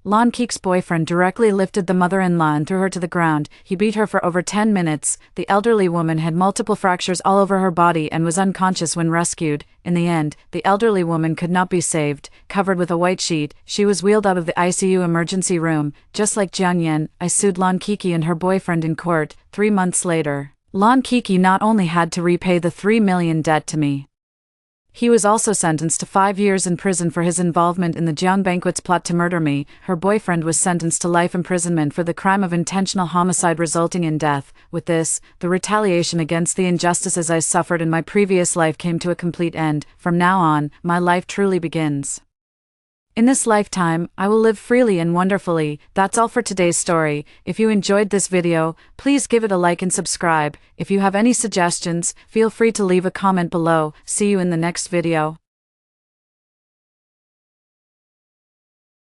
[SPEAKER 1] Lon Kiki's boyfriend directly lifted the mother-in-law and threw her to the ground. He beat her for over 10 minutes. The elderly woman had multiple fractures all over her body and was unconscious when rescued. In the end, the elderly woman could not be saved. Covered with a white sheet, she was wheeled out of the ICU emergency room. Just like Jiang Yin, I sued Lon Kiki and her boyfriend in court. 3 months later, Lon Kiki not only had to repay the 3 million debt to me, he was also sentenced to 5 years in prison for his involvement in the Jiang Banquet's plot to murder me. Her boyfriend was sentenced to life imprisonment for the crime of intentional homicide resulting in death. With this, the retaliation against the injustices I suffered in my previous life came to a complete end. From now on, my life truly begins. In this lifetime, I will live freely and wonderfully. That's all for today's story. If you enjoyed this video, please give it a like and subscribe. If you have any suggestions, feel free to leave a comment below. See you in the next video.